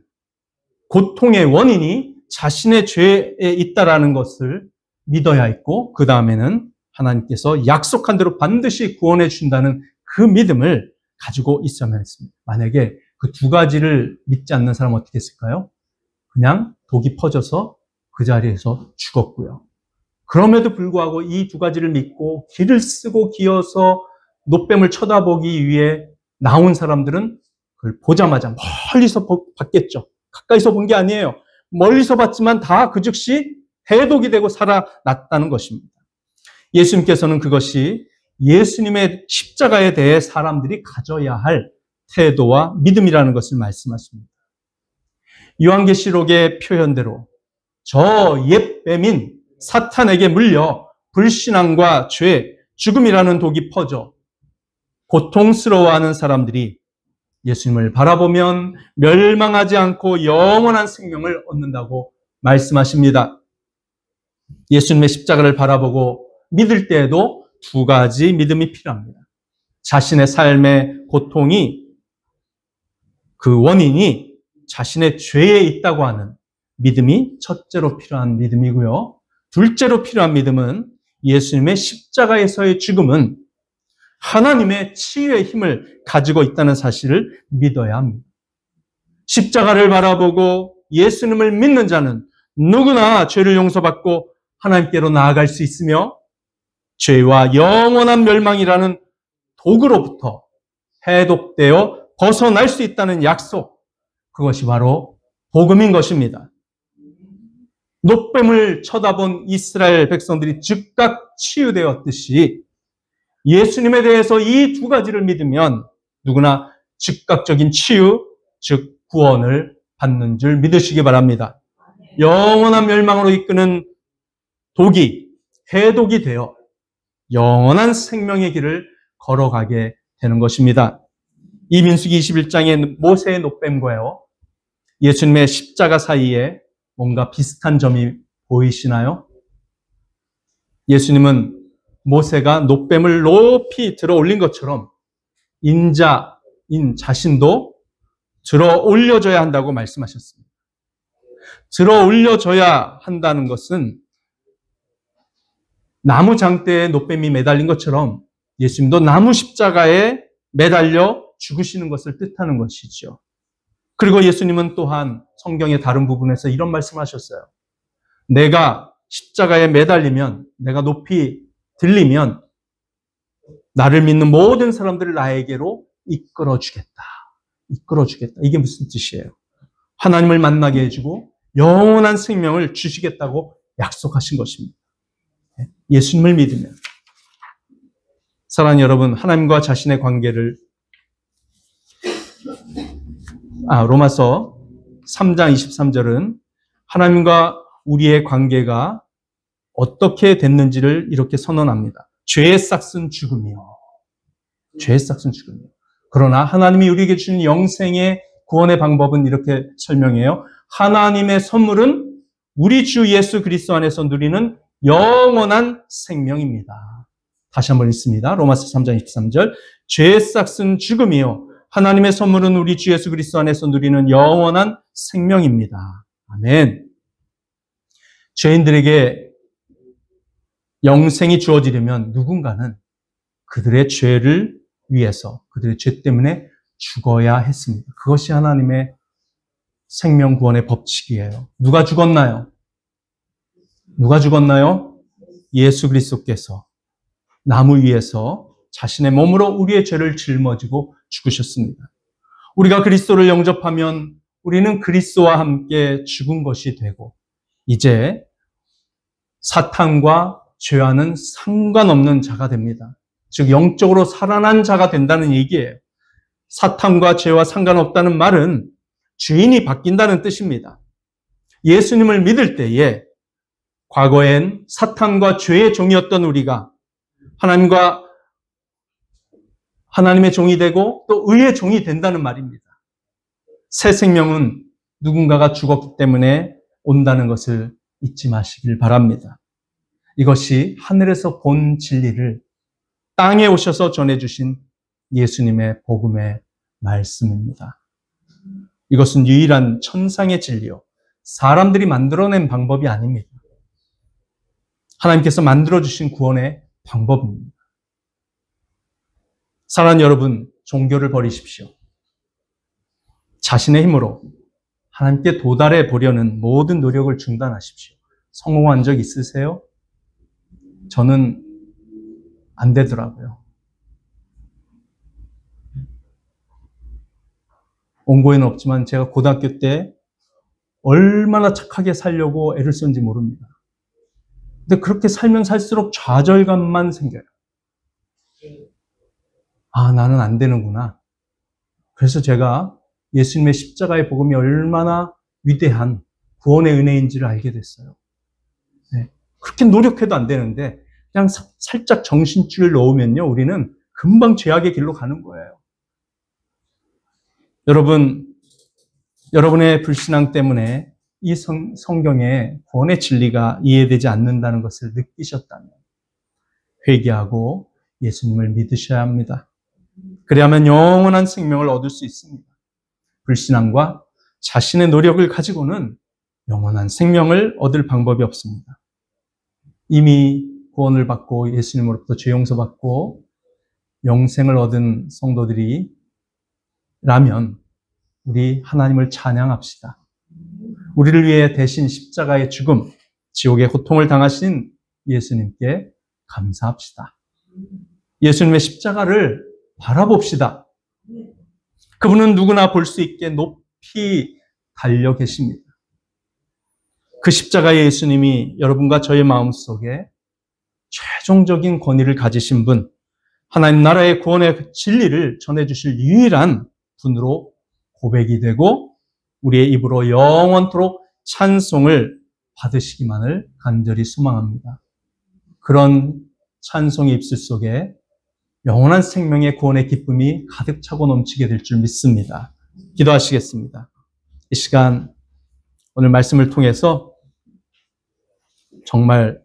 고통의 원인이 자신의 죄에 있다라는 것을 믿어야 했고 그 다음에는 하나님께서 약속한 대로 반드시 구원해 주신다는 그 믿음을 가지고 있어야만 했습니다. 만약에 그 두 가지를 믿지 않는 사람은 어떻게 했을까요? 그냥 독이 퍼져서 그 자리에서 죽었고요. 그럼에도 불구하고 이 두 가지를 믿고 길을 쓰고 기어서 녹뱀을 쳐다보기 위해 나온 사람들은 그걸 보자마자 멀리서 봤겠죠. 가까이서 본 게 아니에요. 멀리서 봤지만 다 그 즉시 해독이 되고 살아났다는 것입니다. 예수님께서는 그것이 예수님의 십자가에 대해 사람들이 가져야 할 태도와 믿음이라는 것을 말씀하십니다. 요한계시록의 표현대로 저 옛뱀인 사탄에게 물려 불신앙과 죄, 죽음이라는 독이 퍼져 고통스러워하는 사람들이 예수님을 바라보면 멸망하지 않고 영원한 생명을 얻는다고 말씀하십니다. 예수님의 십자가를 바라보고 믿을 때에도 두 가지 믿음이 필요합니다. 자신의 삶의 고통이 그 원인이 자신의 죄에 있다고 하는 믿음이 첫째로 필요한 믿음이고요. 둘째로 필요한 믿음은 예수님의 십자가에서의 죽음은 하나님의 치유의 힘을 가지고 있다는 사실을 믿어야 합니다. 십자가를 바라보고 예수님을 믿는 자는 누구나 죄를 용서받고 하나님께로 나아갈 수 있으며 죄와 영원한 멸망이라는 독으로부터 해독되어 벗어날 수 있다는 약속, 그것이 바로 복음인 것입니다. 놋뱀을 쳐다본 이스라엘 백성들이 즉각 치유되었듯이 예수님에 대해서 이 두 가지를 믿으면 누구나 즉각적인 치유, 즉 구원을 받는 줄 믿으시기 바랍니다. 영원한 멸망으로 이끄는 독이 해독이 되어 영원한 생명의 길을 걸어가게 되는 것입니다. 이 민수기 21장의 모세의 놋뱀과요, 예수님의 십자가 사이에 뭔가 비슷한 점이 보이시나요? 예수님은 모세가 놋뱀을 높이 들어 올린 것처럼 인자인 자신도 들어 올려줘야 한다고 말씀하셨습니다. 들어 올려줘야 한다는 것은 나무 장대에 놋뱀이 매달린 것처럼 예수님도 나무 십자가에 매달려 죽으시는 것을 뜻하는 것이죠. 그리고 예수님은 또한 성경의 다른 부분에서 이런 말씀하셨어요. 내가 십자가에 매달리면, 내가 높이 들리면 나를 믿는 모든 사람들을 나에게로 이끌어주겠다. 이끌어주겠다. 이게 무슨 뜻이에요? 하나님을 만나게 해주고 영원한 생명을 주시겠다고 약속하신 것입니다. 예수님을 믿으면. 사랑하는 여러분, 하나님과 자신의 관계를 로마서 3장 23절은 하나님과 우리의 관계가 어떻게 됐는지를 이렇게 선언합니다. 죄의 싹은 죽음이요. 죄의 싹은 죽음이요. 그러나 하나님이 우리에게 주신 영생의 구원의 방법은 이렇게 설명해요. 하나님의 선물은 우리 주 예수 그리스도 안에서 누리는 영원한 생명입니다. 다시 한번 읽습니다. 로마서 3장 23절. 죄의 싹은 죽음이요. 하나님의 선물은 우리 주 예수 그리스도 안에서 누리는 영원한 생명입니다. 아멘. 죄인들에게 영생이 주어지려면 누군가는 그들의 죄를 위해서, 그들의 죄 때문에 죽어야 했습니다. 그것이 하나님의 생명 구원의 법칙이에요. 누가 죽었나요? 누가 죽었나요? 예수 그리스도께서 나무 위에서 자신의 몸으로 우리의 죄를 짊어지고 죽으셨습니다. 우리가 그리스도를 영접하면 우리는 그리스도와 함께 죽은 것이 되고 이제 사탄과 죄와는 상관없는 자가 됩니다. 즉 영적으로 살아난 자가 된다는 얘기예요. 사탄과 죄와 상관없다는 말은 주인이 바뀐다는 뜻입니다. 예수님을 믿을 때에 과거엔 사탄과 죄의 종이었던 우리가 하나님의 종이 되고 또 의의 종이 된다는 말입니다. 새 생명은 누군가가 죽었기 때문에 온다는 것을 잊지 마시길 바랍니다. 이것이 하늘에서 본 진리를 땅에 오셔서 전해주신 예수님의 복음의 말씀입니다. 이것은 유일한 천상의 진리요. 사람들이 만들어낸 방법이 아닙니다. 하나님께서 만들어주신 구원의 방법입니다. 사랑하는 여러분, 종교를 버리십시오. 자신의 힘으로 하나님께 도달해 보려는 모든 노력을 중단하십시오. 성공한 적 있으세요? 저는 안 되더라고요. 원고에는 없지만 제가 고등학교 때 얼마나 착하게 살려고 애를 썼는지 모릅니다. 근데 그렇게 살면 살수록 좌절감만 생겨요. 아, 나는 안 되는구나. 그래서 제가 예수님의 십자가의 복음이 얼마나 위대한 구원의 은혜인지를 알게 됐어요. 네. 그렇게 노력해도 안 되는데 그냥 살짝 정신줄을 놓으면요, 우리는 금방 죄악의 길로 가는 거예요. 여러분의 불신앙 때문에 이 성경의 구원의 진리가 이해되지 않는다는 것을 느끼셨다면 회개하고 예수님을 믿으셔야 합니다. 그래야만 영원한 생명을 얻을 수 있습니다. 불신앙과 자신의 노력을 가지고는 영원한 생명을 얻을 방법이 없습니다. 이미 구원을 받고 예수님으로부터 죄 용서받고 영생을 얻은 성도들이라면 우리 하나님을 찬양합시다. 우리를 위해 대신 십자가의 죽음, 지옥의 고통을 당하신 예수님께 감사합시다. 예수님의 십자가를 바라봅시다. 그분은 누구나 볼 수 있게 높이 달려 계십니다. 그 십자가의 예수님이 여러분과 저의 마음속에 최종적인 권위를 가지신 분, 하나님 나라의 구원의 진리를 전해주실 유일한 분으로 고백이 되고 우리의 입으로 영원토록 찬송을 받으시기만을 간절히 소망합니다. 그런 찬송의 입술 속에 영원한 생명의 구원의 기쁨이 가득 차고 넘치게 될 줄 믿습니다. 기도하시겠습니다. 이 시간 오늘 말씀을 통해서 정말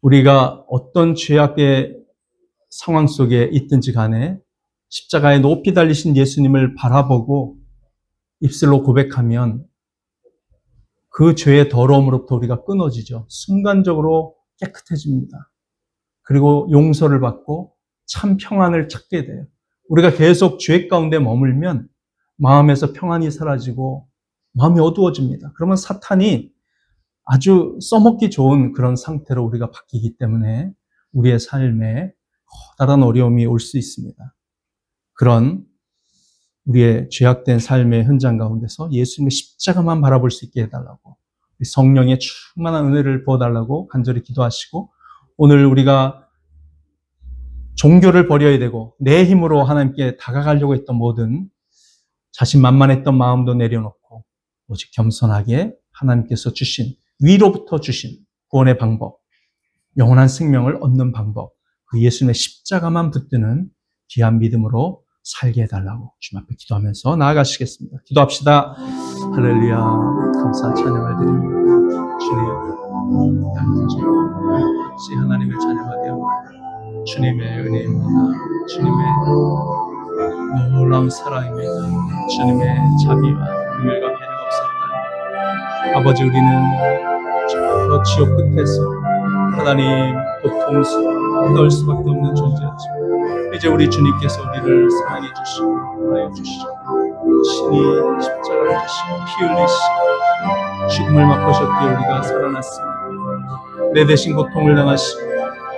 우리가 어떤 죄악의 상황 속에 있든지 간에 십자가에 높이 달리신 예수님을 바라보고 입술로 고백하면 그 죄의 더러움으로부터 우리가 끊어지죠. 순간적으로 깨끗해집니다. 그리고 용서를 받고 참 평안을 찾게 돼요. 우리가 계속 죄 가운데 머물면 마음에서 평안이 사라지고 마음이 어두워집니다. 그러면 사탄이 아주 써먹기 좋은 그런 상태로 우리가 바뀌기 때문에 우리의 삶에 커다란 어려움이 올 수 있습니다. 그런 우리의 죄악된 삶의 현장 가운데서 예수님의 십자가만 바라볼 수 있게 해달라고, 성령의 충만한 은혜를 부어달라고 간절히 기도하시고, 오늘 우리가 종교를 버려야 되고 내 힘으로 하나님께 다가가려고 했던 모든 자신만만했던 마음도 내려놓고 오직 겸손하게 하나님께서 주신, 위로부터 주신 구원의 방법, 영원한 생명을 얻는 방법, 그 예수님의 십자가만 붙드는 귀한 믿음으로 살게 해달라고 주님 앞에 기도하면서 나아가시겠습니다. 기도합시다. 할렐루야. 감사 찬양을 드립니다. 주님, 하나님을 찬양하되옵나이다. 주님의 은혜입니다. 주님의 놀라운 사랑입니다. 주님의 자비와 긍휼과 배려가 없었다. 아버지, 우리는 저 지옥 끝에서 하나님 고통스러워 떨 수밖에 없는 존재였지만 이제 우리 주님께서 우리를 사랑해 주시고 구원해 주시고 친히 십자가를 주시고 피 흘리시고 죽음을 맛보셨기에 우리가 살아났습니다. 내 대신 고통을 당하시고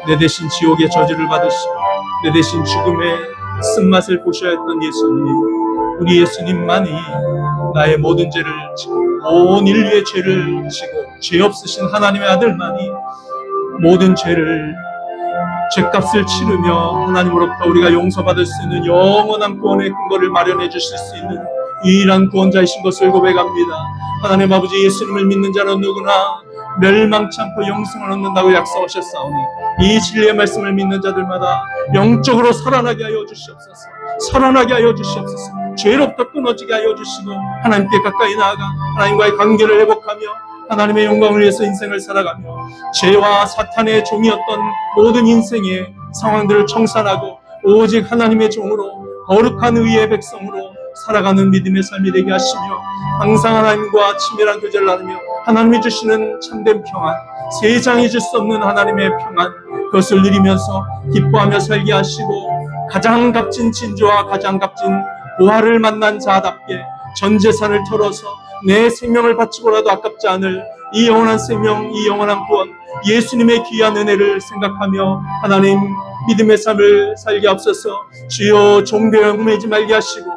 내 대신 지옥의 저주를 받으시고 내 대신 죽음의 쓴맛을 보셔야 했던 예수님, 우리 예수님만이 나의 모든 죄를 지고 온 인류의 죄를 지고 죄 없으신 하나님의 아들만이 모든 죄를, 죄값을 치르며 하나님으로부터 우리가 용서받을 수 있는 영원한 구원의 근거를 마련해 주실 수 있는 유일한 구원자이신 것을 고백합니다. 하나님 아버지, 예수님을 믿는 자는 누구나 멸망치 않고 영생을 얻는다고 약속하셨사오니 이 진리의 말씀을 믿는 자들마다 영적으로 살아나게 하여 주시옵소서. 살아나게 하여 주시옵소서. 죄로부터 끊어지게 하여 주시고 하나님께 가까이 나아가 하나님과의 관계를 회복하며 하나님의 영광을 위해서 인생을 살아가며 죄와 사탄의 종이었던 모든 인생의 상황들을 청산하고 오직 하나님의 종으로 거룩한 의의 백성으로 살아가는 믿음의 삶이 되게 하시며 항상 하나님과 친밀한 교제를 나누며 하나님이 주시는 참된 평안, 세상이 줄 수 없는 하나님의 평안, 그것을 누리면서 기뻐하며 살게 하시고 가장 값진 진주와 가장 값진 보화를 만난 자답게 전 재산을 털어서 내 생명을 바치고라도 아깝지 않을 이 영원한 생명, 이 영원한 구원, 예수님의 귀한 은혜를 생각하며 하나님 믿음의 삶을 살게 하옵소서. 주여, 종교에 얽매이지 말게 하시고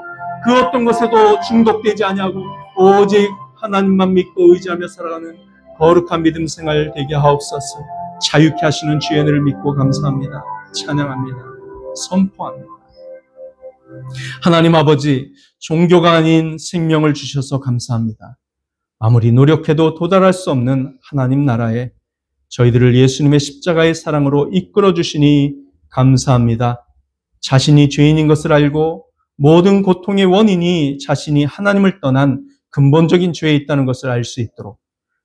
그 어떤 것에도 중독되지 아니하고 오직 하나님만 믿고 의지하며 살아가는 거룩한 믿음 생활 되게 하옵소서. 자유케 하시는 주의 은혜를 믿고 감사합니다. 찬양합니다. 선포합니다. 하나님 아버지, 종교가 아닌 생명을 주셔서 감사합니다. 아무리 노력해도 도달할 수 없는 하나님 나라에 저희들을 예수님의 십자가의 사랑으로 이끌어 주시니 감사합니다. 자신이 죄인인 것을 알고 모든 고통의 원인이 자신이 하나님을 떠난 근본적인 죄에 있다는 것을 알 수 있도록,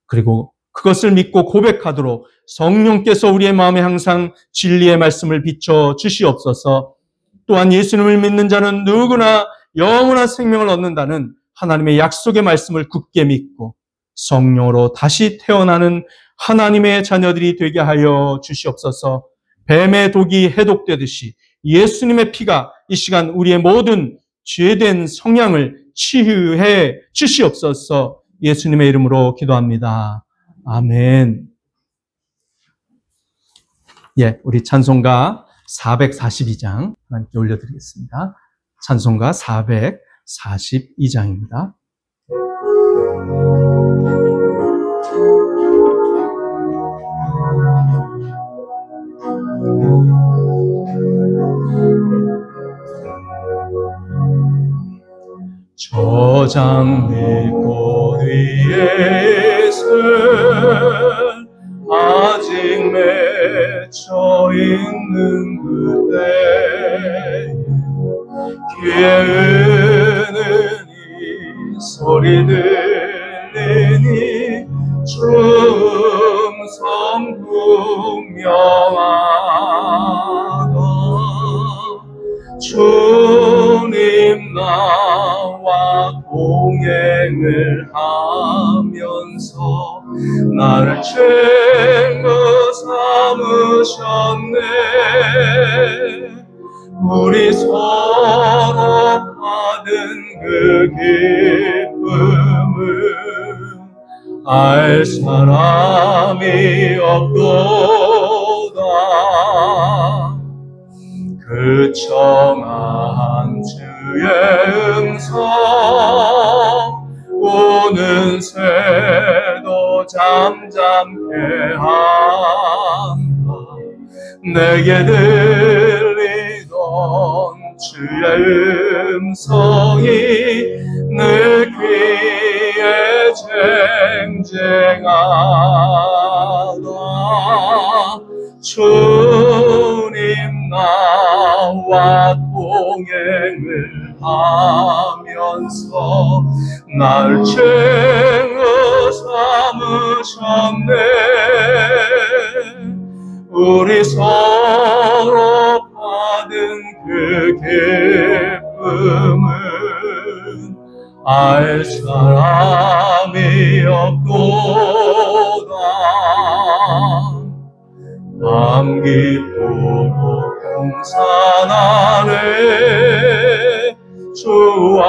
그리고 그것을 믿고 고백하도록 성령께서 우리의 마음에 항상 진리의 말씀을 비춰 주시옵소서. 또한 예수님을 믿는 자는 누구나 영원한 생명을 얻는다는 하나님의 약속의 말씀을 굳게 믿고 성령으로 다시 태어나는 하나님의 자녀들이 되게 하여 주시옵소서. 뱀의 독이 해독되듯이 예수님의 피가 이 시간 우리의 모든 죄된 성향을 치유해 주시옵소서. 예수님의 이름으로 기도합니다. 아멘. 예, 우리 찬송가 442장 하나님께 올려드리겠습니다. 찬송가 442장입니다. 저장밀꽃 위에서 아직 맺혀 있는 그대 귀에 은은히 소리 들리니 충성 분명하다. 주님 나와 동행을 하면서 나를 죄인으로 삼으셨네. 우리 서로 받은 그 기쁨을 알 사람이 없도다. 그 청한 주의 음성 오는 새도 잠잠케 한다. 내게 들리던 주의 음성이 내 귀에 쟁쟁하다. 주님 나와 동행을 하면서 날 죄인으로 삼으셨네. 우리 서로 받은 그 기쁨을 알 사람이 없도다. 밤 깊도록 동산 아래 주와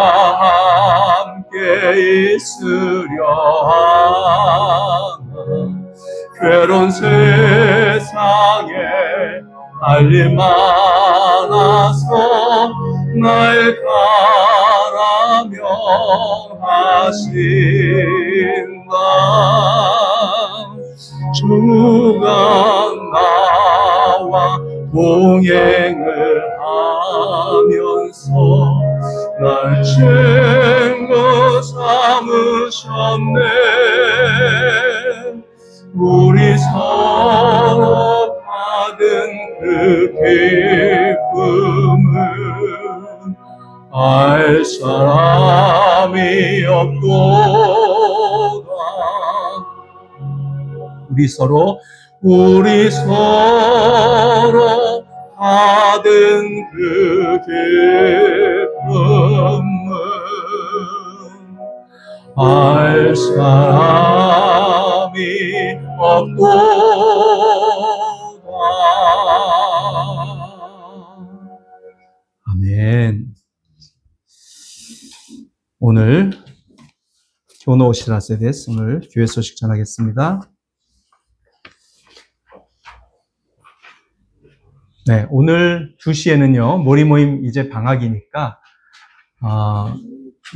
함께 있으려 하나. 괴로운 세상에 할 일 많아서 날 가라며 하신다. 주가 나와 동행을 하면서 날 죄인으로 삼으셨네. 우리 서로 받은 그 기쁨을 알 사람이 없도다. 우리 서로 받은 그 기쁨을 알 사람이 없도다. 아멘. 오늘 교노 시라세데스 오늘 교회 소식 전하겠습니다. 네, 오늘 2시에는요, 모리 모임 이제 방학이니까,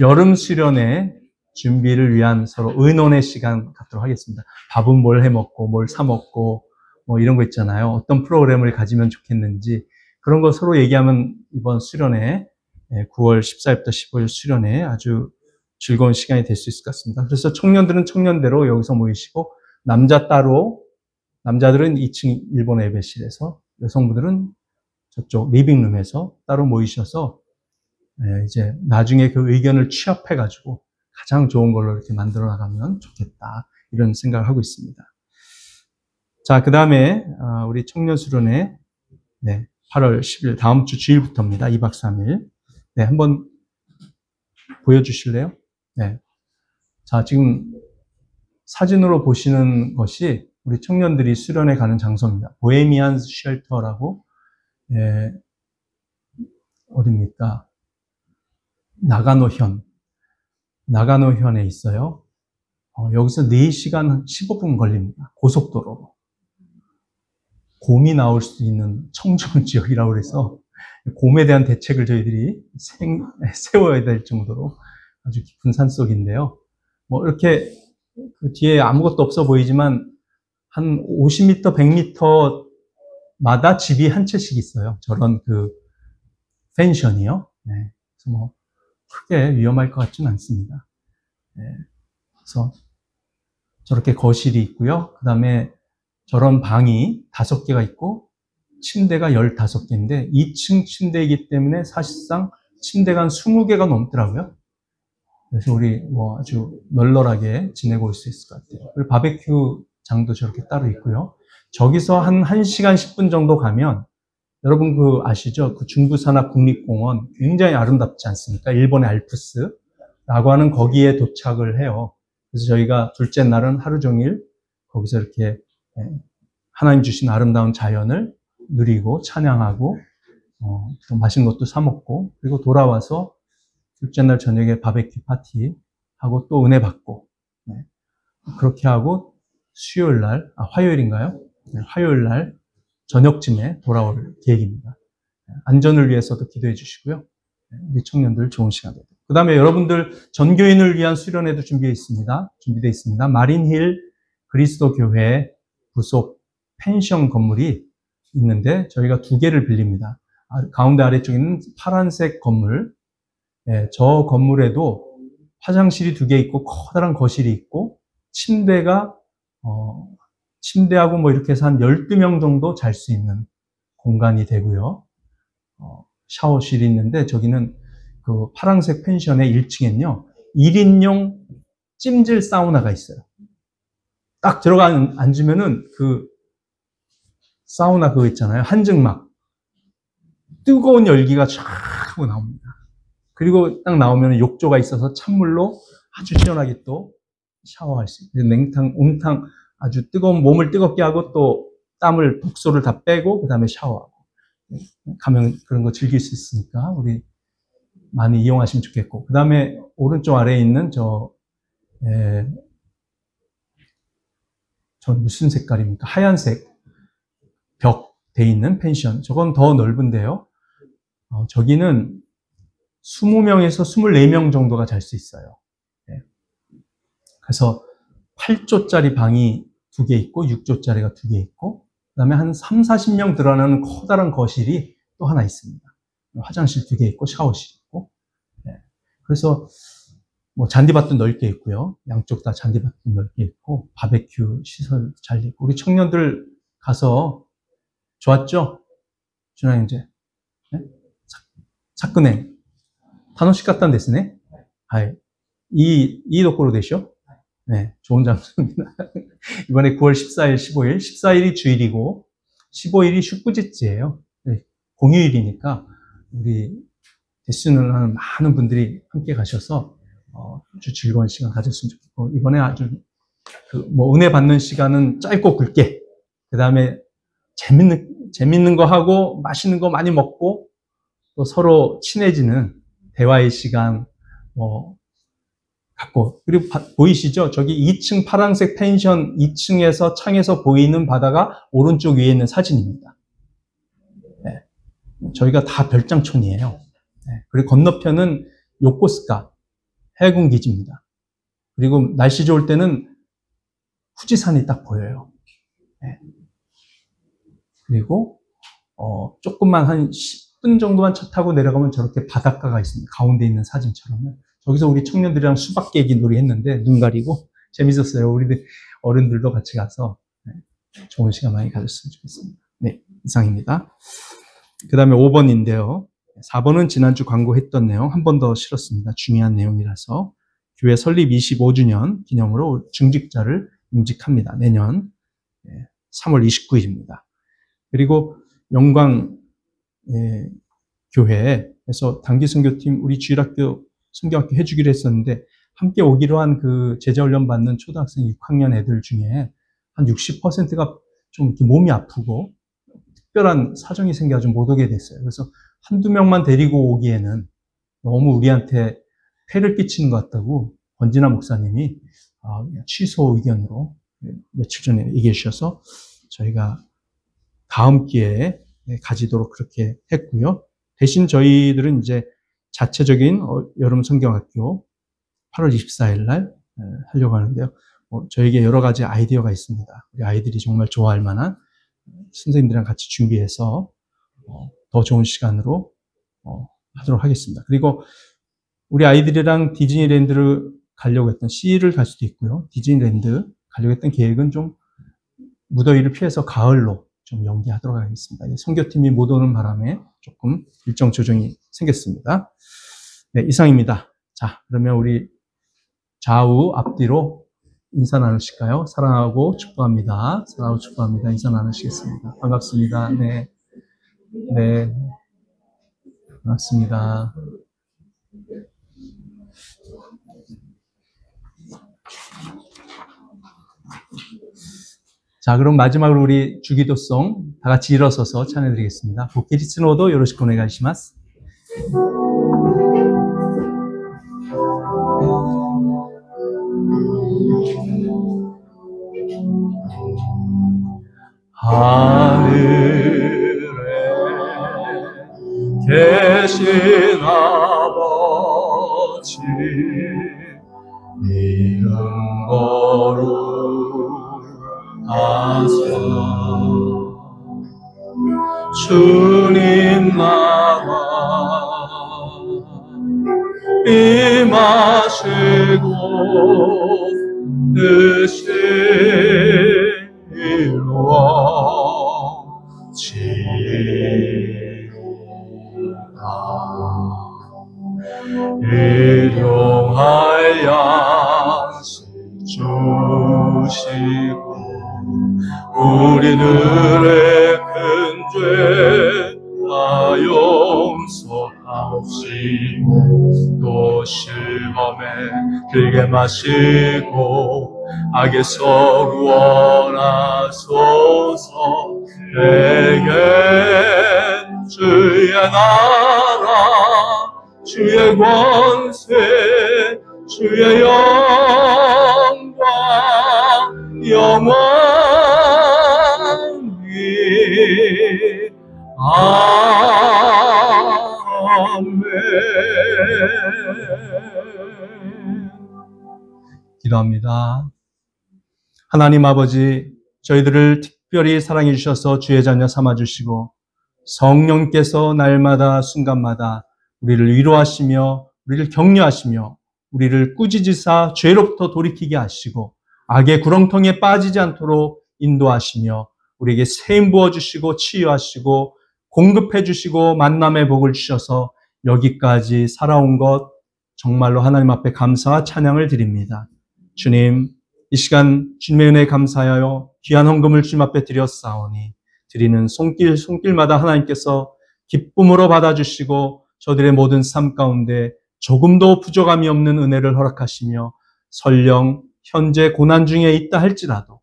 여름 수련회 준비를 위한 서로 의논의 시간 갖도록 하겠습니다. 밥은 뭘 해 먹고, 뭘 사 먹고, 뭐 이런 거 있잖아요. 어떤 프로그램을 가지면 좋겠는지, 그런 거 서로 얘기하면 이번 수련회, 9월 14일부터 15일 수련회 아주 즐거운 시간이 될 수 있을 것 같습니다. 그래서 청년들은 청년대로 여기서 모이시고, 남자들은 2층 일본 예배실에서, 여성분들은 저쪽 리빙룸에서 따로 모이셔서 이제 나중에 그 의견을 취합해가지고 가장 좋은 걸로 이렇게 만들어 나가면 좋겠다, 이런 생각을 하고 있습니다. 자, 그 다음에 우리 청년 수련회 8월 10일 다음 주 주일부터입니다. 2박 3일. 네, 한번 보여주실래요? 네. 자, 지금 사진으로 보시는 것이 우리 청년들이 수련회 가는 장소입니다. 보헤미안 쉘터라고, 어디입니까? 나가노현에 있어요. 여기서 4시간 15분 걸립니다. 고속도로로. 곰이 나올 수 있는 청정 지역이라고 그래서 곰에 대한 대책을 저희들이 세워야 될 정도로 아주 깊은 산속인데요. 뭐 이렇게 그 뒤에 아무것도 없어 보이지만 한 50m, 100m마다 집이 한 채씩 있어요. 저런 그 펜션이요. 네. 그래서 뭐 크게 위험할 것 같지는 않습니다. 네. 그래서 저렇게 거실이 있고요. 그 다음에 저런 방이 5개가 있고 침대가 15개인데 2층 침대이기 때문에 사실상 침대가 한 20개가 넘더라고요. 그래서 우리 뭐 아주 널널하게 지내고 올 수 있을 것 같아요. 그리고 바베큐 장도 저렇게 따로 있고요. 저기서 한 1시간 10분 정도 가면, 여러분 그 아시죠? 그 중부산하 국립공원 굉장히 아름답지 않습니까? 일본의 알프스라고 하는 거기에 도착을 해요. 그래서 저희가 둘째 날은 하루 종일 거기서 이렇게 하나님 주신 아름다운 자연을 누리고 찬양하고 또 맛있는 것도 사 먹고, 그리고 돌아와서 둘째 날 저녁에 바베큐 파티 하고 또 은혜 받고, 그렇게 하고 수요일 날, 화요일인가요? 네, 화요일 날 저녁쯤에 돌아올 계획입니다. 안전을 위해서도 기도해 주시고요. 우리 청년들 좋은 시간 되도록. 그 다음에 여러분들 전교인을 위한 수련회도 준비되어 있습니다. 마린힐 그리스도 교회 부속 펜션 건물이 있는데 저희가 2개를 빌립니다. 가운데 아래쪽에 있는 파란색 건물, 저 건물에도 화장실이 2개 있고 커다란 거실이 있고 침대하고 뭐 이렇게 해서 한 12명 정도 잘 수 있는 공간이 되고요. 샤워실이 있는데 저기는 그 파란색 펜션의 1층엔요 1인용 찜질 사우나가 있어요. 딱 들어가 앉으면은 그 사우나 그거 있잖아요. 한증막. 뜨거운 열기가 쫙 하고 나옵니다. 그리고 딱 나오면 욕조가 있어서 찬물로 아주 시원하게 또 샤워할 수 있어요. 온탕 아주 뜨거운 몸을 뜨겁게 하고 또 땀을, 독소를 다 빼고 그 다음에 샤워하고 가면 그런 거 즐길 수 있으니까 우리 많이 이용하시면 좋겠고, 그 다음에 오른쪽 아래에 있는 저 무슨 색깔입니까? 하얀색 벽 돼 있는 펜션. 저건 더 넓은데요. 저기는 20명에서 24명 정도가 잘 수 있어요. 그래서 8조짜리 방이 2개 있고 6조짜리가 2개 있고, 그 다음에 한 30, 40명 들어가는 커다란 거실이 또 하나 있습니다. 화장실 2개 있고 샤워실 있고. 그래서 뭐 잔디밭도 넓게 있고요. 양쪽 다 잔디밭도 넓게 있고 바베큐 시설 잘 있고. 우리 청년들 가서 좋았죠? 준하 형제. 사건에 타노시 갔다 데스ね. 이 도코로 되죠? 네, 좋은 장소입니다. 이번에 9월 14일, 15일, 14일이 주일이고 15일이 슈쿠지츠예요. 네, 공휴일이니까 우리 데스는 하는 많은 분들이 함께 가셔서 아주 즐거운 시간 가졌으면 좋겠고, 이번에 아주 은혜 받는 시간은 짧고 굵게, 그 다음에 재밌는 거 하고 맛있는 거 많이 먹고 또 서로 친해지는 대화의 시간 갖고, 그리고 보이시죠? 저기 2층 파란색 펜션 2층에서 창에서 보이는 바다가 오른쪽 위에 있는 사진입니다. 네. 저희가 다 별장촌이에요. 네. 그리고 건너편은 요코스카 해군 기지입니다. 그리고 날씨 좋을 때는 후지산이 딱 보여요. 네. 그리고 조금만 한 10분 정도만 차 타고 내려가면 저렇게 바닷가가 있습니다. 가운데 있는 사진처럼요. 저기서 우리 청년들이랑 수박 깨기 놀이 했는데 눈 가리고 재밌었어요. 우리 어른들도 같이 가서 좋은 시간 많이 가졌으면 좋겠습니다. 네, 이상입니다. 그 다음에 5번인데요. 4번은 지난주 광고했던 내용 한 번 더 실었습니다. 중요한 내용이라서. 교회 설립 25주년 기념으로 중직자를 임직합니다. 내년 3월 29일입니다. 그리고 영광 교회에서 단기 선교팀 우리 주일학교 선교학교 해주기로 했었는데 함께 오기로 한 그 제자훈련 받는 초등학생 6학년 애들 중에 한 60%가 좀 이렇게 몸이 아프고 특별한 사정이 생겨서 못 오게 됐어요. 그래서 한두 명만 데리고 오기에는 너무 우리한테 폐를 끼치는 것 같다고 권진아 목사님이 취소 의견으로 며칠 전에 얘기해 주셔서 저희가 다음 기회에 가지도록 그렇게 했고요. 대신 저희들은 이제 자체적인 여름 성경학교 8월 24일 날 하려고 하는데요. 저에게 여러 가지 아이디어가 있습니다. 우리 아이들이 정말 좋아할 만한 선생님들이랑 같이 준비해서 더 좋은 시간으로 하도록 하겠습니다. 그리고 우리 아이들이랑 디즈니랜드를 가려고 했던 C를 갈 수도 있고요. 디즈니랜드 가려고 했던 계획은 좀 무더위를 피해서 가을로 좀 연기하도록 하겠습니다. 선교팀이 못 오는 바람에 조금 일정 조정이 생겼습니다. 네, 이상입니다. 자, 그러면 우리 좌우 앞뒤로 인사 나누실까요? 사랑하고 축복합니다. 사랑하고 축복합니다. 인사 나누시겠습니다. 반갑습니다. 네. 네. 반갑습니다. 자, 그럼 마지막으로 우리 주기도송 다 같이 일어서서 찬양드리겠습니다. 보키리츠노도 요로시코 오네가이시마스. 하늘에 계신 아버지 이름 거룩하사 주님 나라 임하시고 뜻이 이루어지이다. 일용할 양식 주시고 우리들의 큰 죄 다 용서하시고 또 시험에 들게 마시고 악에서 구원하소서. 내게 주의 나라 주의 권세 주의 영광 영원히 아멘. 기도합니다. 하나님 아버지, 저희들을 특별히 사랑해 주셔서 주의 자녀 삼아 주시고 성령께서 날마다 순간마다 우리를 위로하시며 우리를 격려하시며 우리를 꾸짖으사 죄로부터 돌이키게 하시고 악의 구렁텅이에 빠지지 않도록 인도하시며 우리에게 세임 부어주시고 치유하시고 공급해 주시고 만남의 복을 주셔서 여기까지 살아온 것 정말로 하나님 앞에 감사와 찬양을 드립니다. 주님, 이 시간 주님의 은혜에 감사하여 귀한 헌금을 주님 앞에 드렸사오니 드리는 손길마다 하나님께서 기쁨으로 받아주시고 저들의 모든 삶 가운데 조금도 부족함이 없는 은혜를 허락하시며 설령 현재 고난 중에 있다 할지라도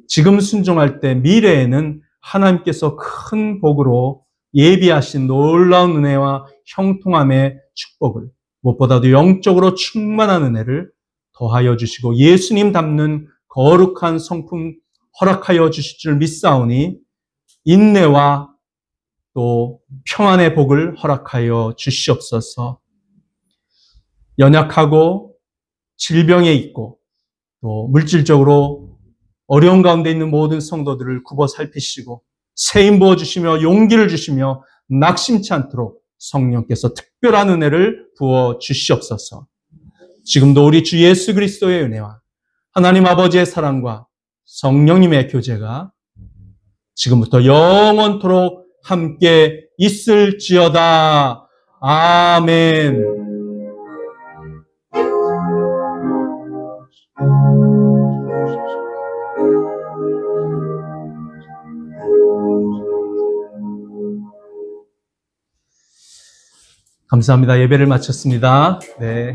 지금 순종할 때 미래에는 하나님께서 큰 복으로 예비하신 놀라운 은혜와 형통함의 축복을 무엇보다도 영적으로 충만한 은혜를 더하여 주시고 예수님 닮는 거룩한 성품 허락하여 주실 줄 믿사오니 인내와 또 평안의 복을 허락하여 주시옵소서. 연약하고 질병에 있고 또 물질적으로 어려운 가운데 있는 모든 성도들을 굽어 살피시고 새 힘 부어주시며 용기를 주시며 낙심치 않도록 성령께서 특별한 은혜를 부어주시옵소서. 지금도 우리 주 예수 그리스도의 은혜와 하나님 아버지의 사랑과 성령님의 교제가 지금부터 영원토록 함께 있을지어다. 아멘. 감사합니다. 예배를 마쳤습니다. 네.